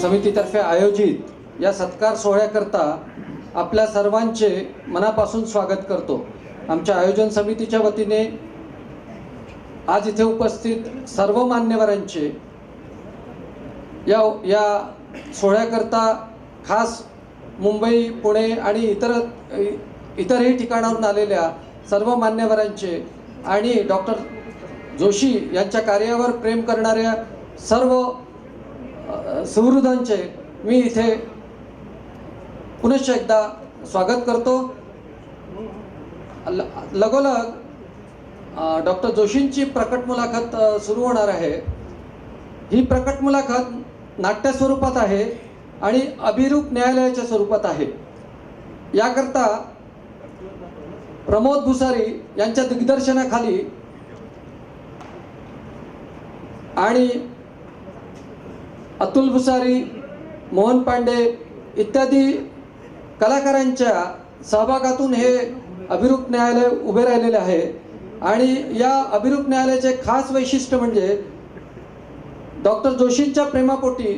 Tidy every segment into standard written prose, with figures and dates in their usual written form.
समितीतर्फे आयोजित या सत्कार सोहळ्याकरता आपल्या सर्वांचे मनापासून स्वागत करतो। आमच्या आयोजन समितीच्या वतीने आज इथे उपस्थित सर्व मान्यवरांचे या सोहळ्याकरता खास मुंबई, पुणे आणि इतरही ठिकाणाहून आलेल्या सर्व मान्यवरांचे आणि डॉक्टर जोशी यांच्या कार्यावर प्रेम करणाऱ्या सर्व सुहृदांचे मी इथे पुनश्च एकदा स्वागत करतो। लगोलग डॉक्टर जोशींची प्रकट मुलाखत सुरू होणार आहे। ही प्रकट मुलाखत नाट्य स्वरूपात आहे आणि अभिरूप न्यायालयाच्या स्वरूपात आहे। याकरता प्रमोद भुसारी यांच्या दिग्दर्शनाखाली आणि अतुल भुसारी, मोहन पांडे इत्यादी कलाकारांच्या सहभागातून हे अभिरूप न्यायालय उभे राहिलेले आहे। आणि या अभिरूप न्यायालयाचे खास वैशिष्ट्य म्हणजे डॉक्टर जोशींच्या प्रेमापोटी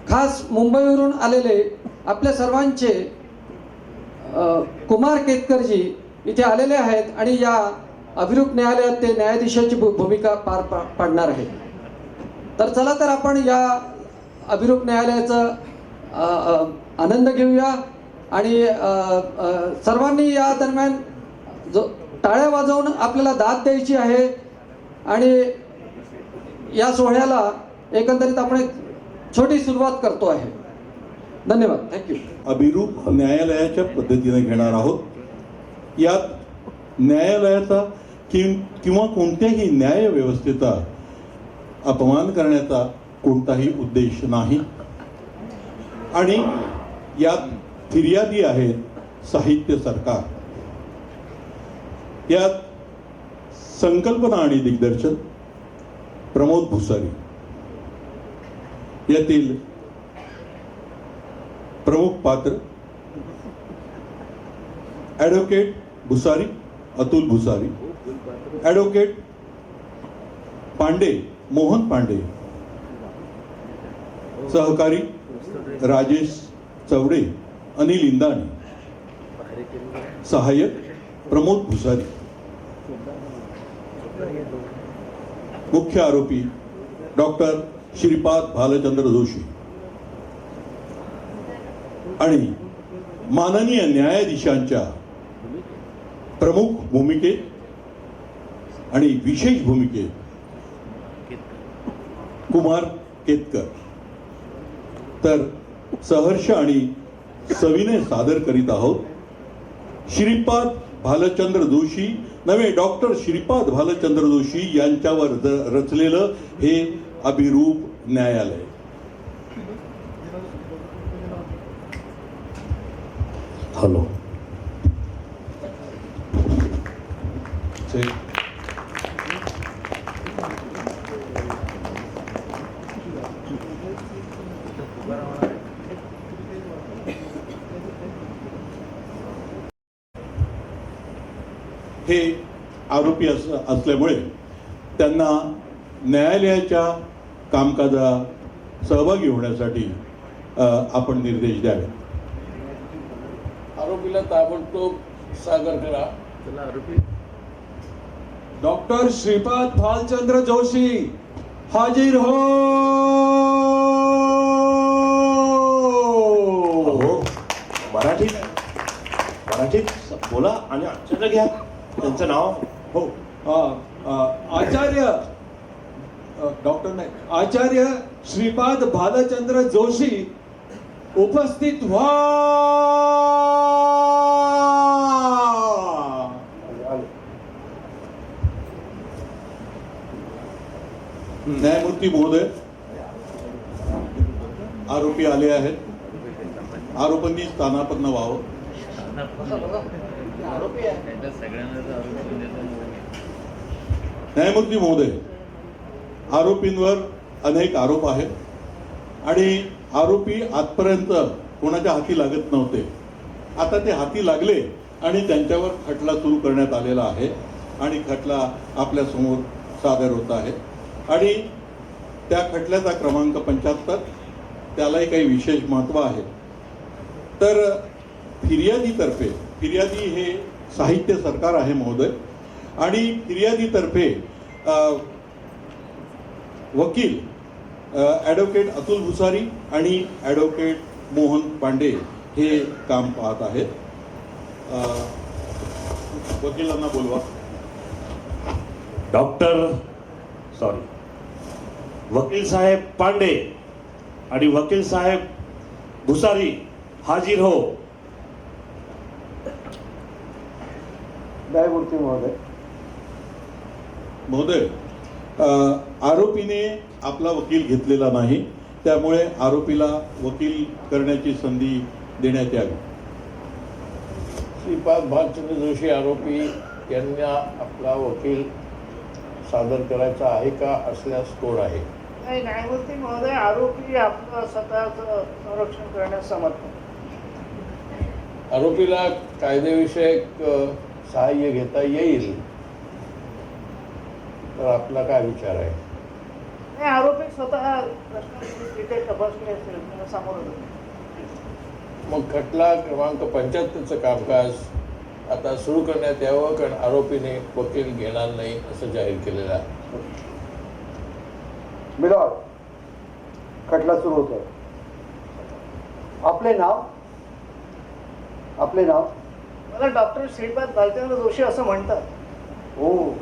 खास मुंबईवरून आलेले आपल्या सर्वांचे कुमार केतकरजी इथे आलेले आहेत आणि या अभिरूप न्यायालयात ते न्यायाधीशाची भूमिका पार पाडणार आहेत। तर चला तर आपण या अभिरूप न्यायालयाचा आनंद घेऊया आणि सर्वांनी या दरम्यान जो टाळ्या वाजवून आपल्याला दाद द्यायची आहे आणि या सोहळ्याला एकंदरीत आपण एक छोटी सुरुवात करतो आहे। धन्यवाद, थँक्यू। अभिरूप न्यायालयाच्या पद्धतीने घेणार आहोत। यात न्यायालयाचा किंवा कोणत्याही न्याय व्यवस्थेचा अपमान करण्याचा कोणताही उद्देश नाही आणि यात फिर्यादी आहेत साहित्य सरकार। यात संकल्पना आणि दिग्दर्शन प्रमोद भुसारी। यातील प्रमुख पात्र ॲडव्होकेट भुसारी, अतुल भुसारी, ॲडव्होकेट पांडे, मोहन पांडे, सहकारी राजेश चौडे, अनिल इंदाणी, सहाय्यक प्रमोद भुसारी, मुख्य आरोपी डॉक्टर श्रीपाद भालचंद्र जोशी आणि माननीय न्यायाधीशांच्या प्रमुख भूमिकेत आणि विशेष भूमिकेत कुमार केतकर। तर सहर्ष आणि सविनय सादर करीत आहोत श्रीपाद भालचंद्र जोशी नवे डॉक्टर श्रीपाद भालचंद्र जोशी यांच्यावर रचलेलं हे अभिरूप न्यायालय। हॅलो हे आरोपी असल्यामुळे त्यांना न्यायालयाच्या कामकाजात सहभागी होण्यासाठी आपण निर्देश द्यावे। आरोपीला ताबडतोब सादर करा। डॉक्टर श्रीपाद भालचंद्र जोशी हाजीर हो। मराठीत बोला आणि आचार्य घ्या त्यांचं नाव। हो, आचार्य डॉक्टर नाही, आचार्य श्रीपाद भालचंद्र जोशी उपस्थित व्हा। न्यायमूर्ती महोदय, आरोपी आले आहेत। आरोपांनी स्थानापन्न व्हावं। न्यायमूर्ती महोदय, आरोपींवर अनेक आरोप आहेत आणि आरोपी आजपर्यंत कोणाच्या हाती लागत नव्हते। आता ते हाती लागले आणि त्यांच्यावर खटला सुरू करण्यात आलेला आहे आणि खटला आपल्या समोर सादर होत आहे आणि त्या खटल्याचा क्रमांक 75 त्यालाही काही विशेष महत्त्व आहे. तर फिर्यादी हे साहित्य सरकार आहे महोदय, आणि फिर्यादीतर्फे वकील ॲडव्होकेट अतुल भुसारी आणि ॲडव्होकेट मोहन पांडे हे काम पाहत आहेत. वकिलांना बोलवा. वकील साहेब पांडे आणि वकील साहेब भुसारी हाजीर हो. न्यायमूर्ती महोदय, महोदय, आरोपीने आपला वकील घेतलेला नाही, त्यामुळे आरोपीला वकील करण्याची संधी देण्यात यावी. श्रीपाद भालचंद्र जोशी आरोपी यांना आपला वकील सादर करायचा आहे का, असल्यास कोण आहे? नाही, न्यायमूर्ती महोदय, आरोपी आपलं स्वतःचं संरक्षण करण्यास समर्थ आहे. आरोपीला कायदेविषयक सहाय्य घेता येईल, तर आपला काय विचार आहे? नाही, आरोपी स्वतः प्रश्नाची जे काही तपासणी असेल त्याला सामोरं जाईल. मग खटला क्रमांक 75चं कामकाज आता सुरू करण्यात यावं, कारण आरोपीने वकील घेणार नाही असं जाहीर केलेलं आहे. मिलॉर्ड, खटला सुरू होतोय. आपले नाव? मला डॉक्टर श्रीपाद भालचंद्र जोशी असं म्हणतात. हो,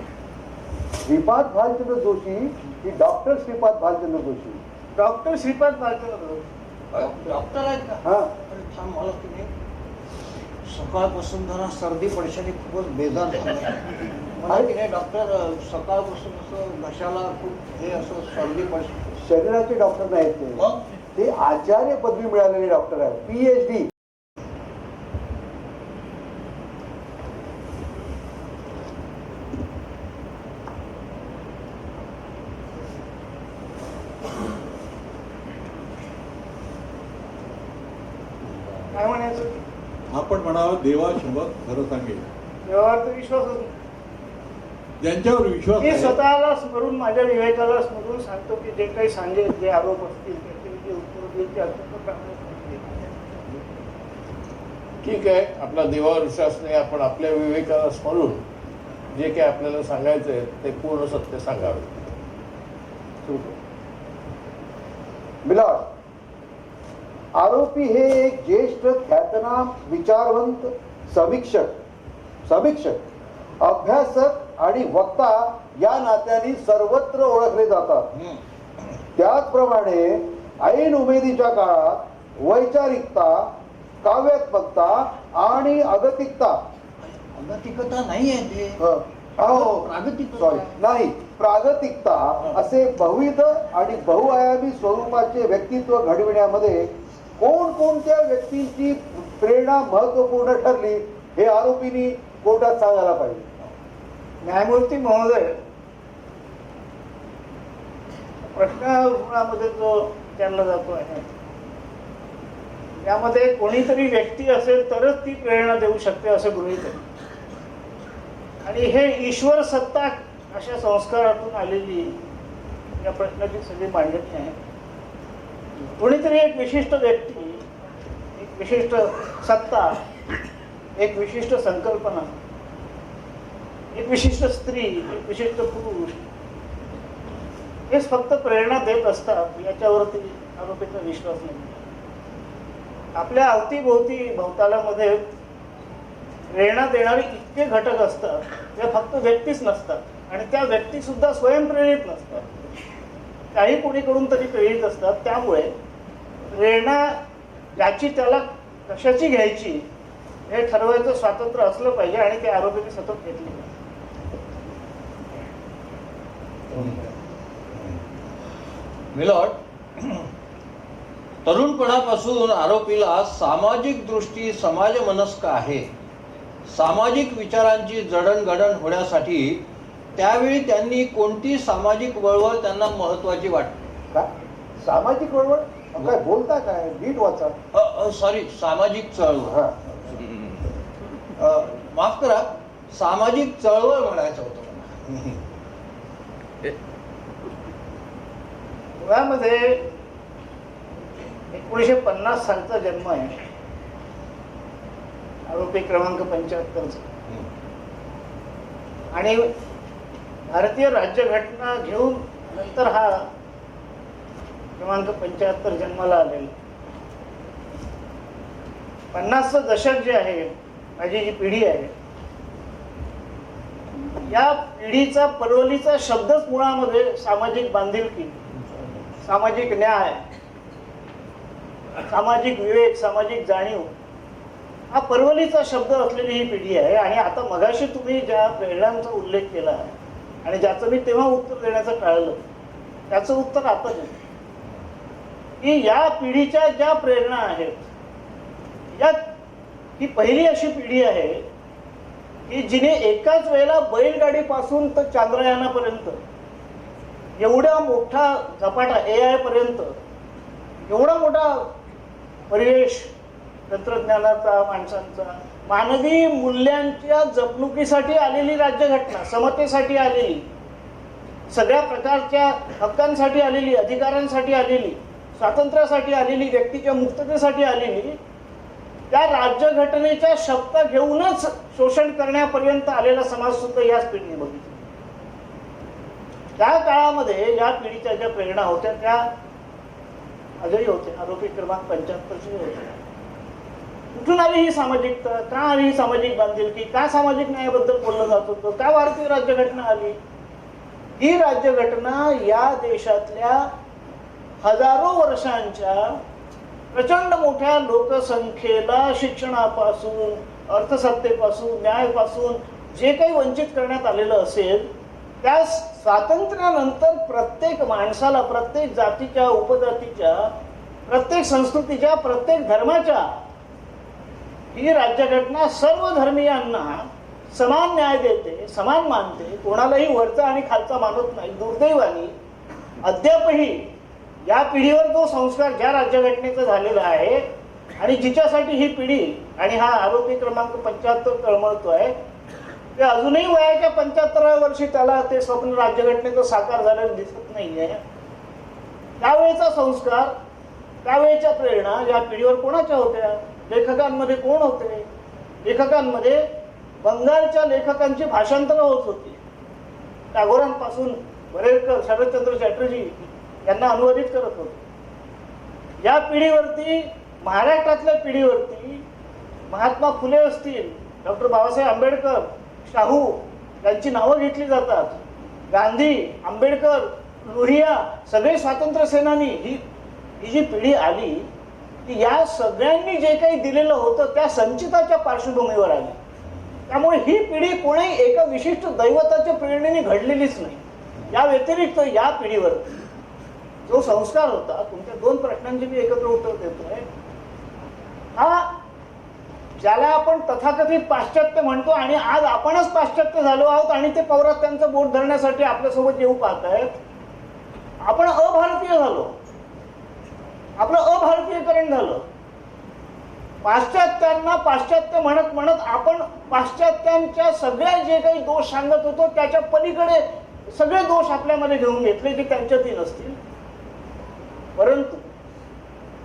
श्रीपाद भालचंद्र जोशी की doctor Shripad Bhalchandra Joshi? Doctor Shripad Bhalchandra Joshi. Doctor आहेत का? हा. अरे थांब, मला तुम्ही सकाळपासून जरा सर्दी पडशाने खूपच बेजार झालं. मला की नाही डॉक्टर, सकाळपासून असं घशाला खूप हे असं सर्दी पडश. शरीराचे डॉक्टर नाहीत ते. मग ते आचार्य पदवी मिळालेले डॉक्टर आहेत, PhD. काय म्हणायचं? आपण म्हणावं, देवा शपथ खरं सांगेल. व्यवहार तर विश्वासच नाही. ज्यांच्यावर विश्वास मी आहे, स्वतःला स्मरून, माझ्या विवेकाला स्मरून सांगतो की जे काही सांगेल, जे आरोप असतील त्याचे जे उत्तर देईल ते अत्यंत प्रामाणिकपणे देईल. ठीक आहे, आपला देवावर विश्वास नाही, आपण आपल्या विवेकाला स्मरून जे काही आपल्याला सांगायचं आहे ते पूर्ण सत्य सांगावे. मिलॉर्ड, आरोपी हे एक ज्येष्ठ ख्यातनाम विचारवंत समीक्षक, अभ्यासक आणि वक्ता या नात्याने सर्वत्र ओळखले जातात. त्याचप्रमाणे ऐन उमेदीच्या काळात वैचारिकता, काव्यात्मकता आणि अगतिकता नाही आहे ते. प्रागतिकता. सॉरी, नाही, प्रागतिकता असे बहुविध आणि बहुआयामी स्वरूपाचे व्यक्तित्व घडविण्यामध्ये कोणकोणत्या व्यक्तींची प्रेरणा महत्वपूर्ण ठरली हे आरोपींनी कोर्टात सांगायला पाहिजे. न्यायमूर्ती महोदय, प्रश्नामध्ये जो विचारला जातो आहे त्यामध्ये कोणीतरी व्यक्ती असेल तरच ती प्रेरणा देऊ शकते असं गृहीत आहे. आणि हे ईश्वर सत्ता अशा संस्कारातून आलेली या प्रश्नाची सगळी मांडणी आहे. कोणीतरी एक विशिष्ट व्यक्ती, एक विशिष्ट सत्ता, एक विशिष्ट संकल्पना, एक विशिष्ट स्त्री, एक विशिष्ट पुरुष हेच फक्त प्रेरणा देत असतात याच्यावरती आरोपीचा विश्वास नाही. आपल्या अवतीभोवती भोवतालामध्ये प्रेरणा देणारे इतके घटक असतात, ते फक्त व्यक्तीच नसतात आणि त्या व्यक्ती सुद्धा स्वयंप्रेरित नसतात, काही कोणीकडून तरी प्रेरित असतात. त्यामुळे प्रेरणा ज्याची त्याला कशाची घ्यायची हे ठरवायचं स्वातंत्र्य असलं पाहिजे आणि ते आरोपीने सतत घेतले. मिलॉर्ड, तरुणपणापासून आरोपीला सामाजिक दृष्टी समाजमनस्क आहे. सामाजिक विचारांची जडणघडण होण्यासाठी त्यावेळी त्यांनी कोणती सामाजिक वळवळ त्यांना महत्वाची वाटते? काय सामाजिक वळवळ? काय बोलता काय? नीट वाचा. सॉरी, सामाजिक चळवळ. हा. माफ करा, सामाजिक चळवळ म्हणायचं होतं मला. मुळामध्ये 1950 सालचा जन्म आहे आरोपी क्रमांक 75चा. आणि भारतीय राज्यघटना घेऊन नंतर हा क्रमांक 75 जन्माला आलेला. 50चं दशक जे आहे, माझी जी पिढी आहे, या पिढीचा परवलीचा शब्दच मुळामध्ये सामाजिक बांधिलकी, सामाजिक न्याय, सामाजिक विवेक, सामाजिक जाणीव हा परवलीचा शब्द असलेली ही पिढी आहे. आणि आता मगाशी तुम्ही ज्या प्रेरणांचा उल्लेख केला आणि ज्याचं मी तेव्हा उत्तर देण्याचं टाळलं, त्याचं उत्तर आता देतो की या पिढीच्या ज्या प्रेरणा आहेत, या ही पहिली अशी पिढी आहे की जिने एकाच वेळेला बैलगाडीपासून तर चांद्रयानापर्यंत एवढा मोठा झपाटा AI पर्यंत एवढा मोठा परिवेश तंत्रज्ञानाचा, माणसांचा, मानवी मूल्यांच्या जपणुकीसाठी आलेली राज्यघटना, समतेसाठी आलेली, सगळ्या प्रकारच्या हक्कांसाठी आलेली, अधिकारांसाठी आलेली, स्वातंत्र्यासाठी आलेली, व्यक्तीच्या मुक्ततेसाठी आलेली, त्या राज्यघटनेच्या शब्द घेऊनच शोषण करण्यापर्यंत आलेला समाज सुद्धा याच पिढीने बघितला. त्या काळामध्ये या पिढीच्या ज्या प्रेरणा होत्या त्या आजही होत्या. आरोपी क्रमांक 75ची होत्या. कुठून आली ही सामाजिकता, का आली ही सामाजिक बांधिलकी, का सामाजिक न्यायाबद्दल बोललं जात होतं, का भारतीय राज्यघटना आली? ही राज्यघटना या देशातल्या हजारो वर्षांच्या प्रचंड मोठ्या लोकसंख्येला शिक्षणापासून, अर्थसत्तेपासून, न्यायापासून जे काही वंचित करण्यात आलेलं असेल, त्या स्वातंत्र्यानंतर प्रत्येक माणसाला, प्रत्येक जातीच्या, उपजातीच्या, प्रत्येक संस्कृतीच्या, प्रत्येक धर्माच्या ही राज्यघटना सर्व धर्मीयांना समान न्याय देते, समान मानते, कोणालाही वरचा आणि खालचा मानत नाही. दुर्दैवाने अद्यापही या पिढीवर जो संस्कार ज्या राज्यघटनेचा झालेला आहे आणि जिच्यासाठी ही पिढी आणि हा आरोपी क्रमांक 75 तळमळतोय, ते अजूनही वयाच्या 75व्या वर्षी त्याला ते स्वप्न राज्यघटनेचं साकार झालेलं दिसत नाहीये. त्यावेळेचा संस्कार, त्यावेळेच्या प्रेरणा या पिढीवर कोणाच्या होत्या? लेखकांमध्ये कोण होते? लेखकांमध्ये बंगालच्या लेखकांची भाषांतरं होत होती. टागोरांपासून वरेरकर, शरदचंद्र चॅटर्जी यांना अनुवादित करत होते. या पिढीवरती, महाराष्ट्रातल्या पिढीवरती महात्मा फुले असतील, डॉक्टर बाबासाहेब आंबेडकर, शाहू यांची नावं घेतली जातात. गांधी, आंबेडकर, लोहिया, सगळे स्वातंत्र्य सेनानी ही जी पिढी आली ती या सगळ्यांनी जे काही दिलेलं होतं त्या संचिताच्या पार्श्वभूमीवर आली. त्यामुळे ही पिढी कोणी एका विशिष्ट दैवताच्या प्रेरणेने घडलेलीच नाही. या व्यतिरिक्त या पिढीवर जो संस्कार होता, तुमच्या 2 प्रश्नांची मी एकत्र उत्तर देतोय, हा ज्याला आपण तथाकथित पाश्चात्य म्हणतो आणि आज आपणच पाश्चात्य झालो आहोत आणि ते पौरात्यांचं बोट धरण्यासाठी आपल्यासोबत येऊ पाहत आहेत. आपण अभारतीय झालो, आपलं अभारतीयकरण झालं. पाश्चात्यांना पाश्चात्य म्हणत म्हणत आपण पाश्चात्यांच्या सगळ्या जे काही दोष सांगत होतो त्याच्या पलीकडे सगळे दोष आपल्यामध्ये घेऊन घेतले जे त्यांच्यातही नसतील. परंतु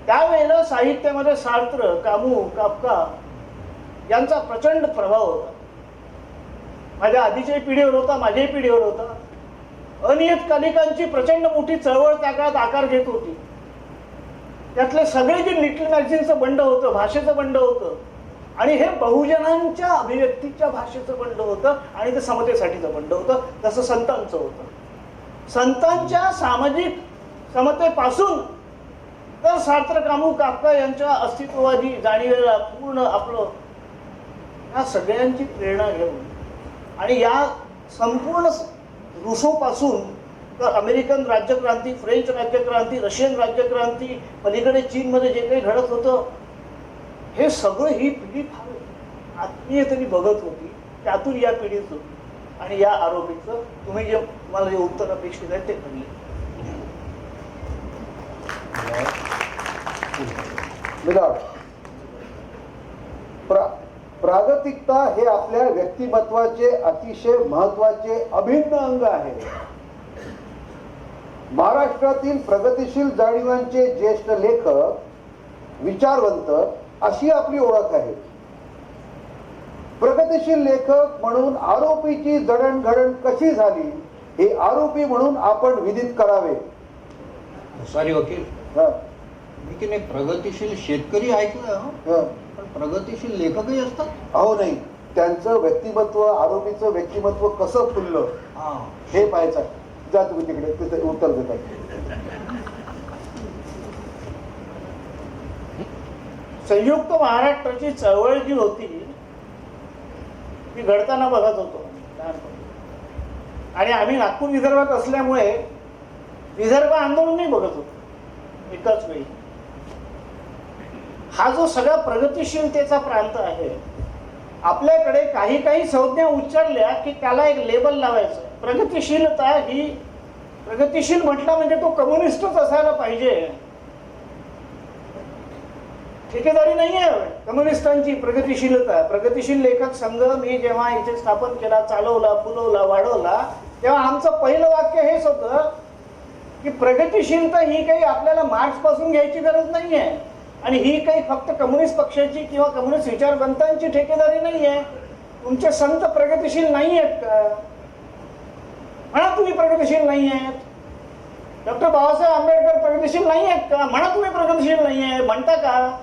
त्यावेळेला साहित्यामध्ये सार्त्र, कामू, काफका यांचा प्रचंड प्रभाव होता. माझ्या आधीच्याही पिढीवर होता, माझ्याही पिढीवर होता. अनियतकालिकांची प्रचंड मोठी चळवळ त्या काळात आकार घेत होती. त्यातले सगळे जे लिटल मॅगझिनचं बंड होतं, भाषेचं बंड होतं आणि हे बहुजनांच्या अभिव्यक्तीच्या भाषेचं बंड होतं आणि ते समतेसाठीचं बंड होतं. तसं संतांचं होतं. संतांच्या सामाजिक समतेपासून तर सार्त्र, कामू, काफका यांच्या अस्तित्ववादी जाणीवेला पूर्ण आपलं या सगळ्यांची प्रेरणा घेऊन आणि या संपूर्ण रुसोपासून तर अमेरिकन राज्यक्रांती, फ्रेंच राज्यक्रांती, रशियन राज्यक्रांती, पलीकडे चीनमध्ये जे काही घडत होतं हे सगळं ही पिढी फार आत्मीयतेने बघत होती. त्यातून या पिढीचं आणि या आरोपीचं तुम्ही जे मला जे उत्तर अपेक्षित आहे ते घडले. प्रागतिकता हे आपल्या व्यक्तिमत्वाचे अतिशय महत्वाचे अभिन्न अंग आहे. महाराष्ट्रातील प्रगतिशील जाणीवांचे ज्येष्ठ लेखक विचारवंत अशी आपली ओळख आहे. प्रगतिशील लेखक म्हणून आरोपीची जडणघडण कशी झाली हे आरोपी म्हणून आपण विदित करावे. भुसारी वकील, हं, मी की नाही प्रगतिशील शेतकरी ऐकलं हं. पण प्रगतिशील लेखकही असतात. अहो नाही, त्यांचं व्यक्तिमत्व, आरोपीचं व्यक्तिमत्व कसं फुललं हा, हे पाहायचं. जा तुम्ही तिकडे, तिथे उत्तर देतात. संयुक्त महाराष्ट्राची चळवळ जी होती ती घडताना बघत होतो लहानपणी. आणि आम्ही नागपूर विदर्भात असल्यामुळे विदर्भ आंदोलनही बघत होतो एकाच वेळी. हा जो सगळा प्रगतिशीलतेचा प्रांत आहे, आपल्याकडे काही काही संज्ञा उच्चारल्या की त्याला एक लेबल लावायचं. प्रगतिशीलता ही, प्रगतिशील म्हटलं म्हणजे तो कम्युनिस्टच असायला पाहिजे. ठेकेदारी नाही आहे कम्युनिस्टांची प्रगतिशीलता. प्रगतिशील लेखक संघ मी जेव्हा इथे स्थापन केला, चालवला, फुलवला, वाढवला, तेव्हा आमचं पहिलं वाक्य हेच होतं की प्रगतिशीलता ही काही आपल्याला मार्क्स पासून घ्यायची गरज नाही आहे आणि ही काही फक्त कम्युनिस्ट पक्षाची किंवा कम्युनिस्ट विचारवंतांची ठेकेदारी नाही आहे. तुमचे संत प्रगतिशील नाही आहेत का? म्हणा तुम्ही प्रगतिशील नाही आहेत. डॉक्टर बाबासाहेब आंबेडकर प्रगतिशील नाही आहेत का? म्हणा तुम्ही प्रगतिशील नाही आहे. म्हणता का?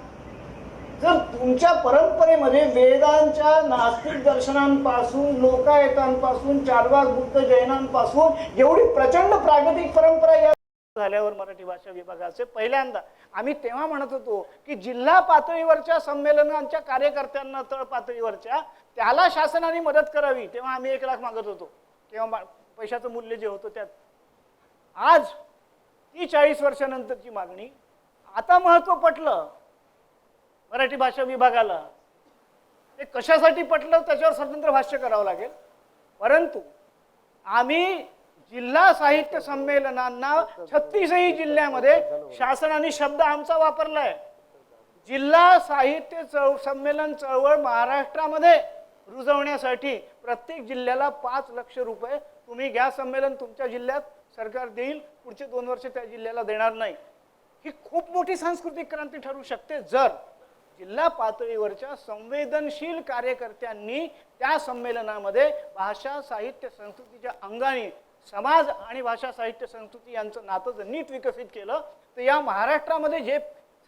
जर तुमच्या परंपरेमध्ये वेदांच्या नास्तिक दर्शनांपासून, लोकायतांपासून, चारवाक बुद्ध जैनांपासून एवढी प्रचंड प्रागतिक परंपरा या झाल्यावर मराठी भाषा विभागाचे पहिल्यांदा आम्ही तेव्हा म्हणत होतो की जिल्हा पातळीवरच्या संमेलनांच्या कार्यकर्त्यांना, तळ पातळीवरच्या, त्याला शासनाने मदत करावी. तेव्हा आम्ही 1 लाख मागत होतो. तेव्हा पैशाचं मूल्य जे होतं त्यात. आज ती 40 वर्षानंतरची मागणी. आता महत्व पटलं मराठी भाषा विभागाला. ते कशासाठी पटलं त्याच्यावर स्वतंत्र भाष्य करावं लागेल. परंतु आम्ही जिल्हा साहित्य संमेलनांना 36ही जिल्ह्यामध्ये शासनाने शब्द आमचा वापरलाय. जिल्हा साहित्य संमेलन चळवळ महाराष्ट्रामध्ये रुजवण्यासाठी प्रत्येक जिल्ह्याला 5 लाख रुपये तुम्ही घ्या. संमेलन तुमच्या जिल्ह्यात सरकार देईल, पुढचे 2 वर्ष त्या जिल्ह्याला देणार नाही. ही खूप मोठी सांस्कृतिक क्रांती ठरू शकते जर जिल्हा पातळीवरच्या संवेदनशील कार्यकर्त्यांनी त्या संमेलनामध्ये भाषा साहित्य संस्कृतीच्या अंगाने समाज आणि भाषा साहित्य संस्कृती यांचं नातं जर नीट विकसित केलं तर या महाराष्ट्रामध्ये जे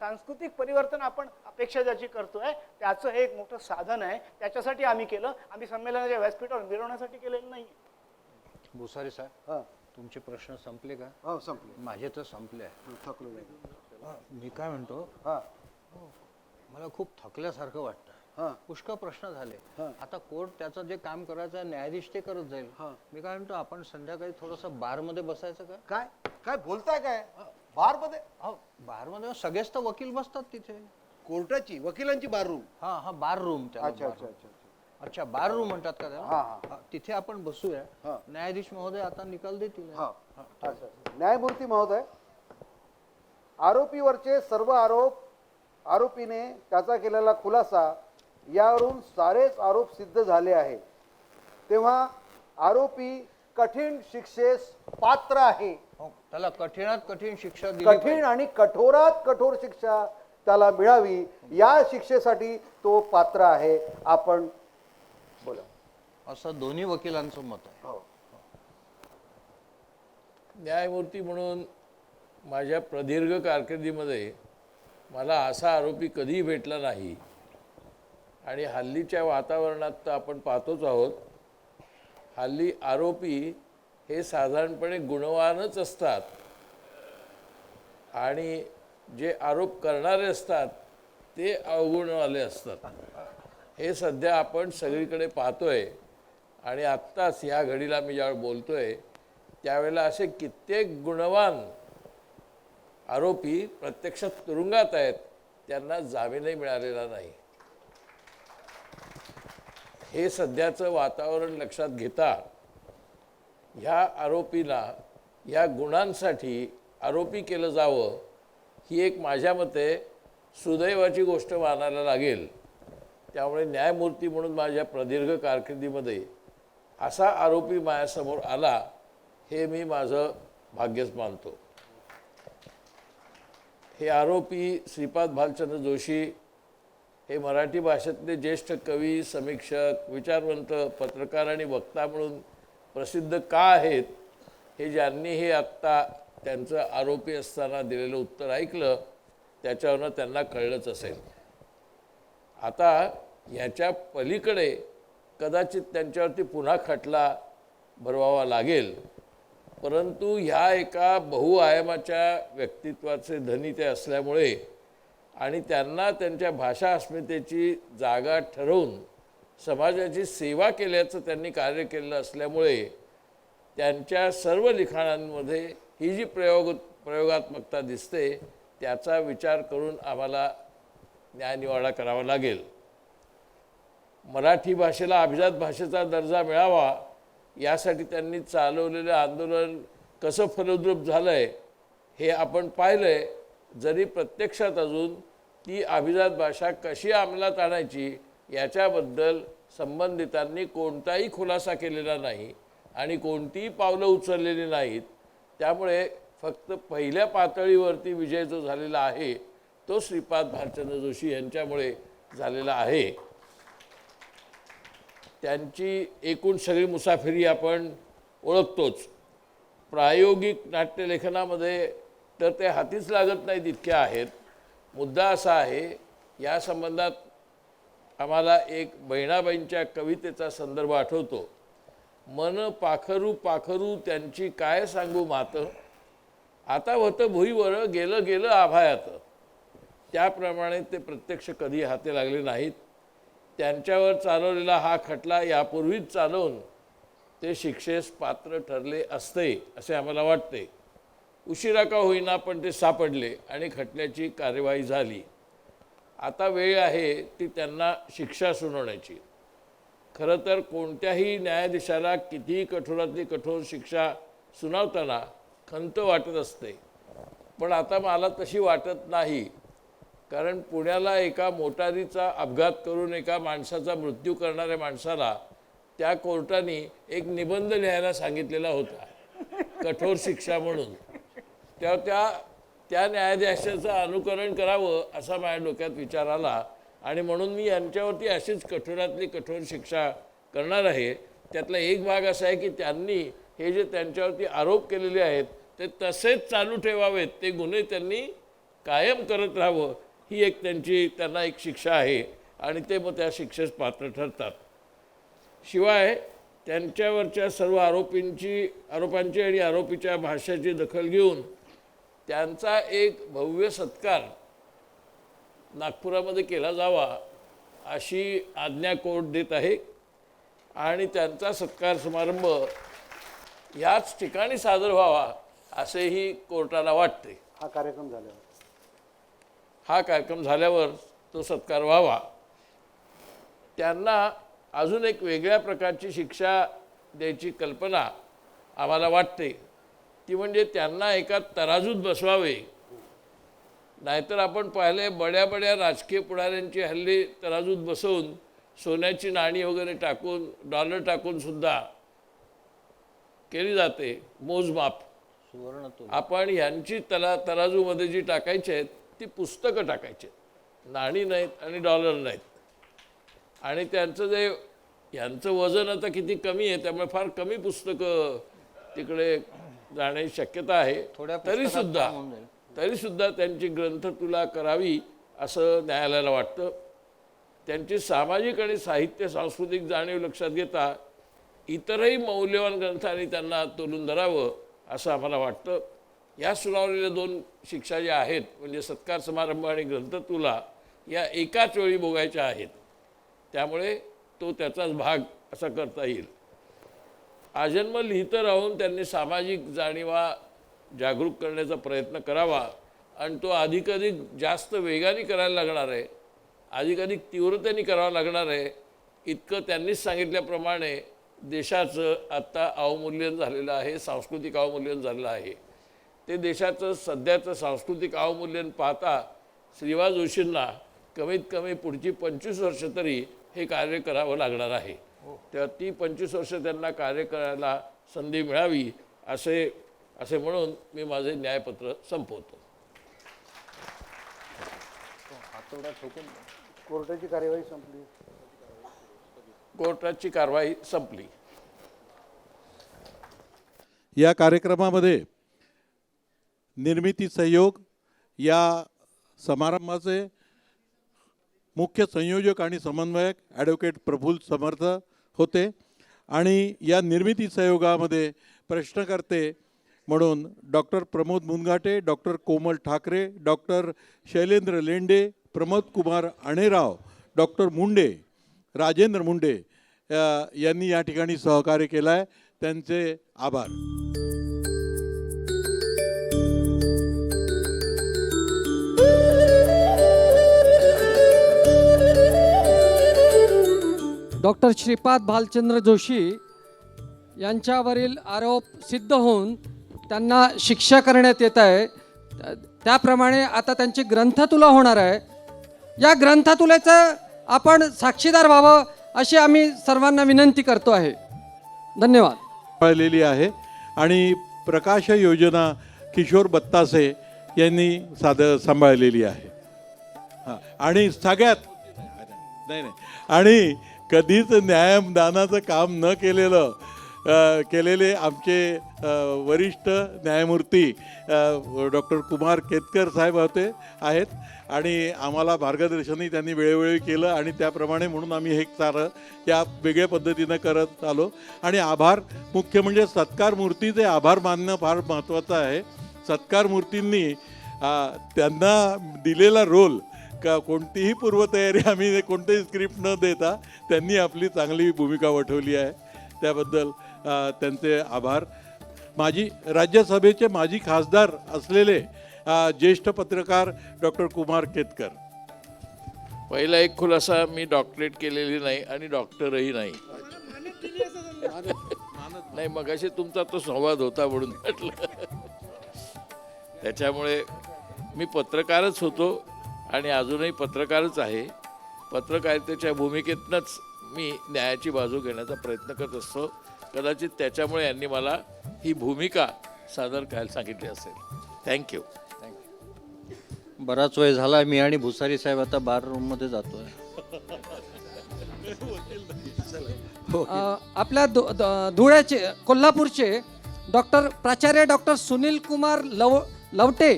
सांस्कृतिक परिवर्तन आपण अपेक्षा ज्याची करतोय त्याचं हे एक मोठं साधन आहे. त्याच्यासाठी आम्ही केलं. आम्ही संमेलनाच्या व्यासपीठावर मिरवण्यासाठी केलेलं नाही. भुसारी साहेब, हं, तुमचे प्रश्न संपले का? हो, संपले. माझे तर संपले आहे. थकलो नाही. मी काय म्हणतो, हां, मला खूप थकल्यासारखं वाटतं. हां, पुष्कळ प्रश्न झाले. हां. आता कोर्ट त्याचं जे काम करायचं आहे, न्यायाधीश ते करत जाईल. हां. मी काय म्हणतो, आपण संध्याकाळी थोडंसं बारमध्ये बसायचं का? काय काय बोलताय काय? बार मध्ये? हो, बारमध्ये सगळेच तर वकील बसतात तिथे. कोर्टाची, वकिलांची बार रूम? हा हा, बार रूम. अच्छा अच्छा अच्छा अच्छा. अच्छा, बार रूम म्हणतात का त्याला? हा, हा. हा, तिथे आपण बसूया. हा. न्यायाधीश महोदय आता निकाल देतील. हा. अच्छा. न्यायमूर्ती महोदय, आरोपीवरचे सर्व आरोप, आरोपीने त्याचा केलेला खुलासा यावरून सारेच आरोप सिद्ध झाले आहे. तेव्हा आरोपी कठीण शिक्षेस पात्र आहे. हो, त्याला कठीणात कठीण शिक्षा दिली कठीण पाहिजे. आणि कठोरात कठोर शिक्षा त्याला मिळावी, या शिक्षेसाठी तो पात्र आहे. आपण बोला. असं दोन्ही वकिलांचं मत आहे. हो. न्यायमूर्ती म्हणून माझ्या प्रदीर्घ कारकिर्दीमध्ये मला असा आरोपी कधीही भेटला नाही. आणि हल्लीच्या वातावरणात तर आपण पाहतोच आहोत, हल्ली आरोपी हे साधारणपणे गुणवानच असतात आणि जे आरोप करणारे असतात ते अवगुणवाले असतात. हे सध्या आपण सगळीकडे पाहतोय. आणि आत्ताच ह्या घडीला मी ज्यावेळी बोलतोय त्यावेळेला असे कित्येक गुणवान आरोपी प्रत्यक्षात तुरुंगात आहेत, त्यांना जामीनही मिळालेला नाही. हे सध्याचं वातावरण लक्षात घेता ह्या आरोपीला या गुणांसाठी आरोपी केलं जावं ही एक माझ्या मते सुदैवाची गोष्ट मानायला लागेल. त्यामुळे न्यायमूर्ती म्हणून माझ्या प्रदीर्घ कारकिर्दीमध्ये असा आरोपी माझ्यासमोर आला हे मी माझं भाग्यच मानतो. हे आरोपी श्रीपाद भालचंद्र जोशी हे मराठी भाषेतले ज्येष्ठ कवी, समीक्षक, विचारवंत, पत्रकार आणि वक्ता म्हणून प्रसिद्ध का आहेत हे ज्यांनी हे आत्ता त्यांचं आरोपी असताना दिलेलं उत्तर ऐकलं त्याच्यावरनं त्यांना कळलंच असेल. आता ह्याच्या पलीकडे कदाचित त्यांच्यावरती पुन्हा खटला भरवावा लागेल, परंतु ह्या एका बहुआयामाच्या व्यक्तित्वाचे धनी ते असल्यामुळे आणि त्यांना त्यांच्या भाषा अस्मितेची जागा ठरवून समाजाची सेवा केल्याचं त्यांनी कार्य केलेलं असल्यामुळे त्यांच्या सर्व लिखाणांमध्ये ही जी प्रयोगात्मकता दिसते त्याचा विचार करून आम्हाला न्यायनिवाडा करावा लागेल. मराठी भाषेला अभिजात भाषेचा दर्जा मिळावा यासाठी त्यांनी चालवलेलं आंदोलन कसं फलद्रूप झालं आहे हे आपण पाहिलं आहे. जरी प्रत्यक्षात अजून ती अभिजात भाषा कशी अंमलात आणायची याच्याबद्दल संबंधितांनी कोणताही खुलासा केलेला नाही आणि कोणतीही पावलं उचललेली नाहीत. त्यामुळे फक्त पहिल्या पातळीवरती विजय जो झालेला आहे तो श्रीपाद भालचंद्र जोशी यांच्यामुळे झालेला आहे. त्यांची एकूण सगळी मुसाफिरी आपण ओळखतोच. प्रायोगिक नाट्यलेखनामध्ये तर ते हातीच लागत नाहीत इतक्या आहेत. मुद्दा असा आहे, या संबंधात आम्हाला एक बहिणाबाईंच्या कवितेचा संदर्भ आठवतो. मन पाखरू पाखरू त्यांची काय सांगू मात, आता होतं भुईवर गेलं गेलं आभायात. त्याप्रमाणे ते प्रत्यक्ष कधी हाती लागले नाहीत. त्यांच्यावर चालवलेला हा खटला यापूर्वीच चालवून ते शिक्षेस पात्र ठरले असते असे आम्हाला वाटते. उशिरा का होईना पण ते सापडले आणि खटल्याची कार्यवाही झाली. आता वेळ आहे ती त्यांना शिक्षा सुनावण्याची. खरं तर कोणत्याही न्यायाधीशाला कितीही कठोरातली कठोर शिक्षा सुनावताना खंत वाटत असते, पण आता मला तशी वाटत नाही. कारण पुण्याला एका मोटारीचा अपघात करून एका माणसाचा मृत्यू करणाऱ्या माणसाला त्या कोर्टाने एक निबंध लिहायला सांगितलेला होता कठोर शिक्षा म्हणून. त्या न्यायाधीशाचं अनुकरण करावं असा माझ्या डोक्यात विचार आला आणि म्हणून मी यांच्यावरती अशीच कठोरातली कठोर शिक्षा करणार आहे. त्यातला एक भाग असा आहे की त्यांनी हे जे त्यांच्यावरती आरोप केलेले आहेत ते तसेच चालू ठेवावेत, ते गुन्हे त्यांनी कायम करत राहावं, ही एक त्यांना एक शिक्षा आहे आणि ते मग त्या शिक्षेस पात्र ठरतात. शिवाय त्यांच्यावरच्या सर्व आरोपांची आणि आरोपीच्या भाष्याची दखल घेऊन त्यांचा एक भव्य सत्कार नागपुरामध्ये केला जावा अशी आज्ञा कोर्ट देत आहे आणि त्यांचा सत्कार समारंभ याच ठिकाणी सादर व्हावा असेही कोर्टाला वाटते. हा कार्यक्रम झाल्यावर तो सत्कार व्हावा. त्यांना अजून एक वेगळ्या प्रकारची शिक्षा द्यायची कल्पना आम्हाला वाटते. ती म्हणजे त्यांना एका तराजूत बसवावे. नाहीतर आपण पाहिले बड्या बड्या राजकीय पुढाऱ्यांची हल्ली तराजूत बसवून सोन्याची नाणी वगैरे टाकून डॉलर टाकून सुद्धा केली जाते मोजमाप. आपण यांची तराजूमध्ये जी टाकायची आहेत ती पुस्तकं टाकायची, नाणी नाहीत आणि डॉलर नाहीत. आणि यांचं वजन आता किती कमी आहे त्यामुळे फार कमी पुस्तकं तिकडे जाण्याची शक्यता आहे. तरीसुद्धा त्यांची ग्रंथतुला करावी असं न्यायालयाला वाटतं. त्यांची सामाजिक आणि साहित्य सांस्कृतिक जाणीव लक्षात घेता इतरही मौल्यवान ग्रंथांनी त्यांना तोलून धरावं असं आम्हाला वाटतं. या सुनावलेल्या 2 शिक्षा ज्या आहेत म्हणजे सत्कार समारंभ आणि ग्रंथतुला या एकाच वेळी भोगायच्या आहेत. त्यामुळे तो त्याचाच भाग असा करता येईल. आजन्म लिहितं राहून त्यांनी सामाजिक जाणीवा जागरूक करण्याचा प्रयत्न करावा आणि तो अधिकाधिक जास्त वेगाने करायला लागणार आहे, अधिकाधिक तीव्रतेने करावा लागणार आहे. इतकं त्यांनीच सांगितल्याप्रमाणे देशाचं आत्ता अवमूल्यन झालेलं आहे, सांस्कृतिक अवमूल्यन झालेलं आहे. ते देशाचं सध्याचं सांस्कृतिक अवमूल्यन पाहता श्रीवा जोशींना कमीत कमी पुढची 25 वर्ष तरी हे कार्य करावं लागणार आहे. तेव्हा ती 25 वर्ष त्यांना कार्य करायला संधी मिळावी असे म्हणून मी माझे न्यायपत्र संपवतो. तेवढा ठोकून कोर्टाची कार्यवाही संपली. कोर्टाची कारवाई संपली. या कार्यक्रमामध्ये निर्मिती सहयोग या समारंभाचे मुख्य संयोजक आणि समन्वयक ॲडव्होकेट प्रफुल्ल समर्थ होते आणि या निर्मिती सहयोगामध्ये प्रश्नकर्ते म्हणून डॉक्टर प्रमोद मुनघाटे, डॉक्टर कोमल ठाकरे, डॉक्टर शैलेंद्र लेंडे, प्रमोद कुमार अणेराव, डॉक्टर मुंडे, राजेंद्र मुंडे यांनी या ठिकाणी सहकार्य केलं आहे. त्यांचे आभार. डॉक्टर श्रीपाद भालचंद्र जोशी यांच्यावरील आरोप सिद्ध होऊन त्यांना शिक्षा करण्यात येत आहे. त्याप्रमाणे आता त्यांची ग्रंथतुला होणार आहे. या ग्रंथतुलेचं आपण साक्षीदार व्हावं अशी आम्ही सर्वांना विनंती करतो आहे. धन्यवाद. पाळलेली आहे आणि प्रकाश योजना किशोर बत्तासे यांनी सांभाळलेली आहे. हां, आणि सगळ्यात नाही आणि कधीच न्यायदानाचं काम न केलेले आमचे वरिष्ठ न्यायमूर्ती डॉक्टर कुमार केतकर साहेब आहेत आणि आम्हाला मार्गदर्शनही त्यांनी वेळोवेळी केलं आणि त्याप्रमाणे म्हणून आम्ही हे सारं या वेगळ्या पद्धतीनं करत आलो. आणि आभार मुख्य म्हणजे सत्कार मूर्तीचे आभार मानणं फार महत्त्वाचं आहे. सत्कार मूर्तींनी त्यांना दिलेला रोल कोणतीही पूर्वतयारी आम्ही कोणतेही स्क्रिप्ट न देता त्यांनी आपली चांगली भूमिका वठवली आहे. त्याबद्दल त्यांचे आभार. राज्यसभेचे माजी खासदार असलेले ज्येष्ठ पत्रकार डॉक्टर कुमार केतकर. पहिला एक खुलासा, मी डॉक्टरेट केलेली नाही आणि डॉक्टरही नाही. नाही, मगाशी तुमचा तो संवाद होता म्हणून म्हटलं. त्याच्यामुळे मी पत्रकारच होतो आणि अजूनही पत्रकारच आहे. पत्रकारितेच्या भूमिकेतनंच मी न्यायाची बाजू घेण्याचा प्रयत्न करत असतो. कदाचित त्याच्यामुळे यांनी मला ही भूमिका सादर करायला सांगितली असेल. थँक्यू. बराच वेळ झाला. मी आणि भुसारी साहेब आता बार रूममध्ये जातोय. आपल्या धुळ्याचे कोल्हापूरचे प्राचार्य डॉक्टर सुनील कुमार लवटे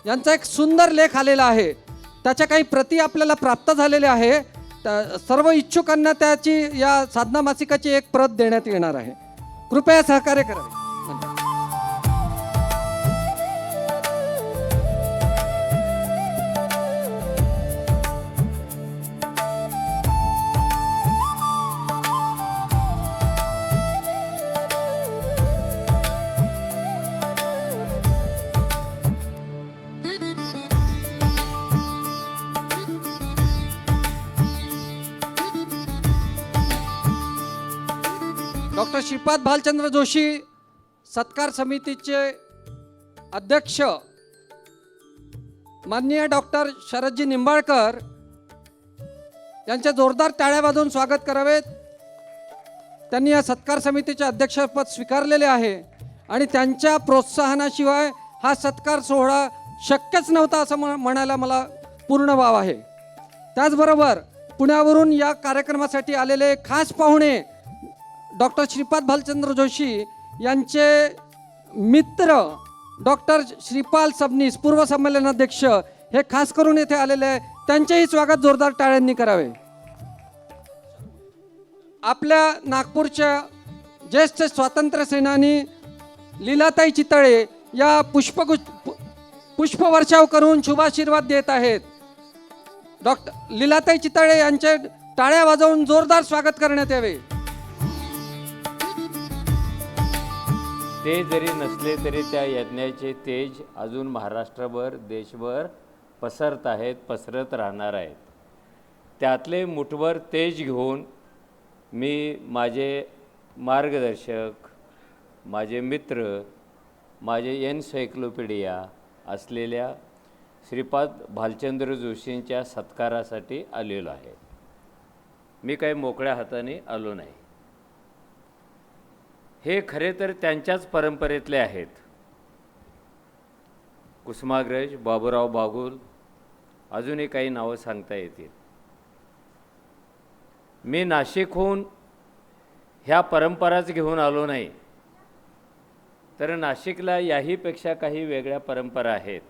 यांचा एक सुंदर लेख आलेला आहे. त्याच्या काही प्रती आपल्याला प्राप्त झालेल्या आहे. सर्व इच्छुकांना त्याची या साधना मासिकाची एक प्रत देण्यात येणार आहे. कृपया सहकार्य करावे. डॉक्टर श्रीपाद भालचंद्र जोशी सत्कार समितीचे अध्यक्ष माननीय डॉक्टर शरदजी निंबाळकर यांचे जोरदार टाळ्या वाजवून स्वागत करावेत. त्यांनी या सत्कार समितीचे अध्यक्षपद स्वीकारलेले आहे आणि त्यांच्या प्रोत्साहनाशिवाय हा सत्कार सोहळा शक्यच नव्हता असं म्हणायला मला पूर्ण वाव आहे. त्याचबरोबर पुण्यावरून या कार्यक्रमासाठी आलेले खास पाहुणे डॉक्टर श्रीपाद भालचंद्र जोशी यांचे मित्र डॉक्टर श्रीपाल सबनीस पूर्व संमेलनाध्यक्ष हे खास करून येथे आलेले आहे. त्यांचेही स्वागत जोरदार टाळ्यांनी करावे. आपल्या नागपूरच्या ज्येष्ठ स्वातंत्र्य सेनानी लीलाताई चितळे या पुष्पवर्षाव करून शुभाशीर्वाद देत आहेत. डॉक्टर लीलाताई चितळे यांचे टाळ्या वाजवून जोरदार स्वागत करण्यात यावे. ते जरी नसले तरी त्या यज्ञाचे तेज अजून महाराष्ट्रभर देशभर पसरत राहणार आहेत. त्यातले मुठभर तेज घेऊन मी माझे मार्गदर्शक, माझे मित्र, माझे एन्सायक्लोपीडिया असलेल्या श्रीपाद भालचंद्र जोशींच्या सत्कारासाठी आलेलो आहे. मी काही मोकळ्या हाताने आलो नाही. हे खरे तर त्यांच्याच परंपरेतले आहेत. कुसुमाग्रज, बाबूराव बागुल, अजूनही काही नावं सांगता येतील. मी नाशिकहून ह्या परंपराच घेऊन आलो नाही, तर नाशिकला याहीपेक्षा काही वेगळ्या परंपरा आहेत.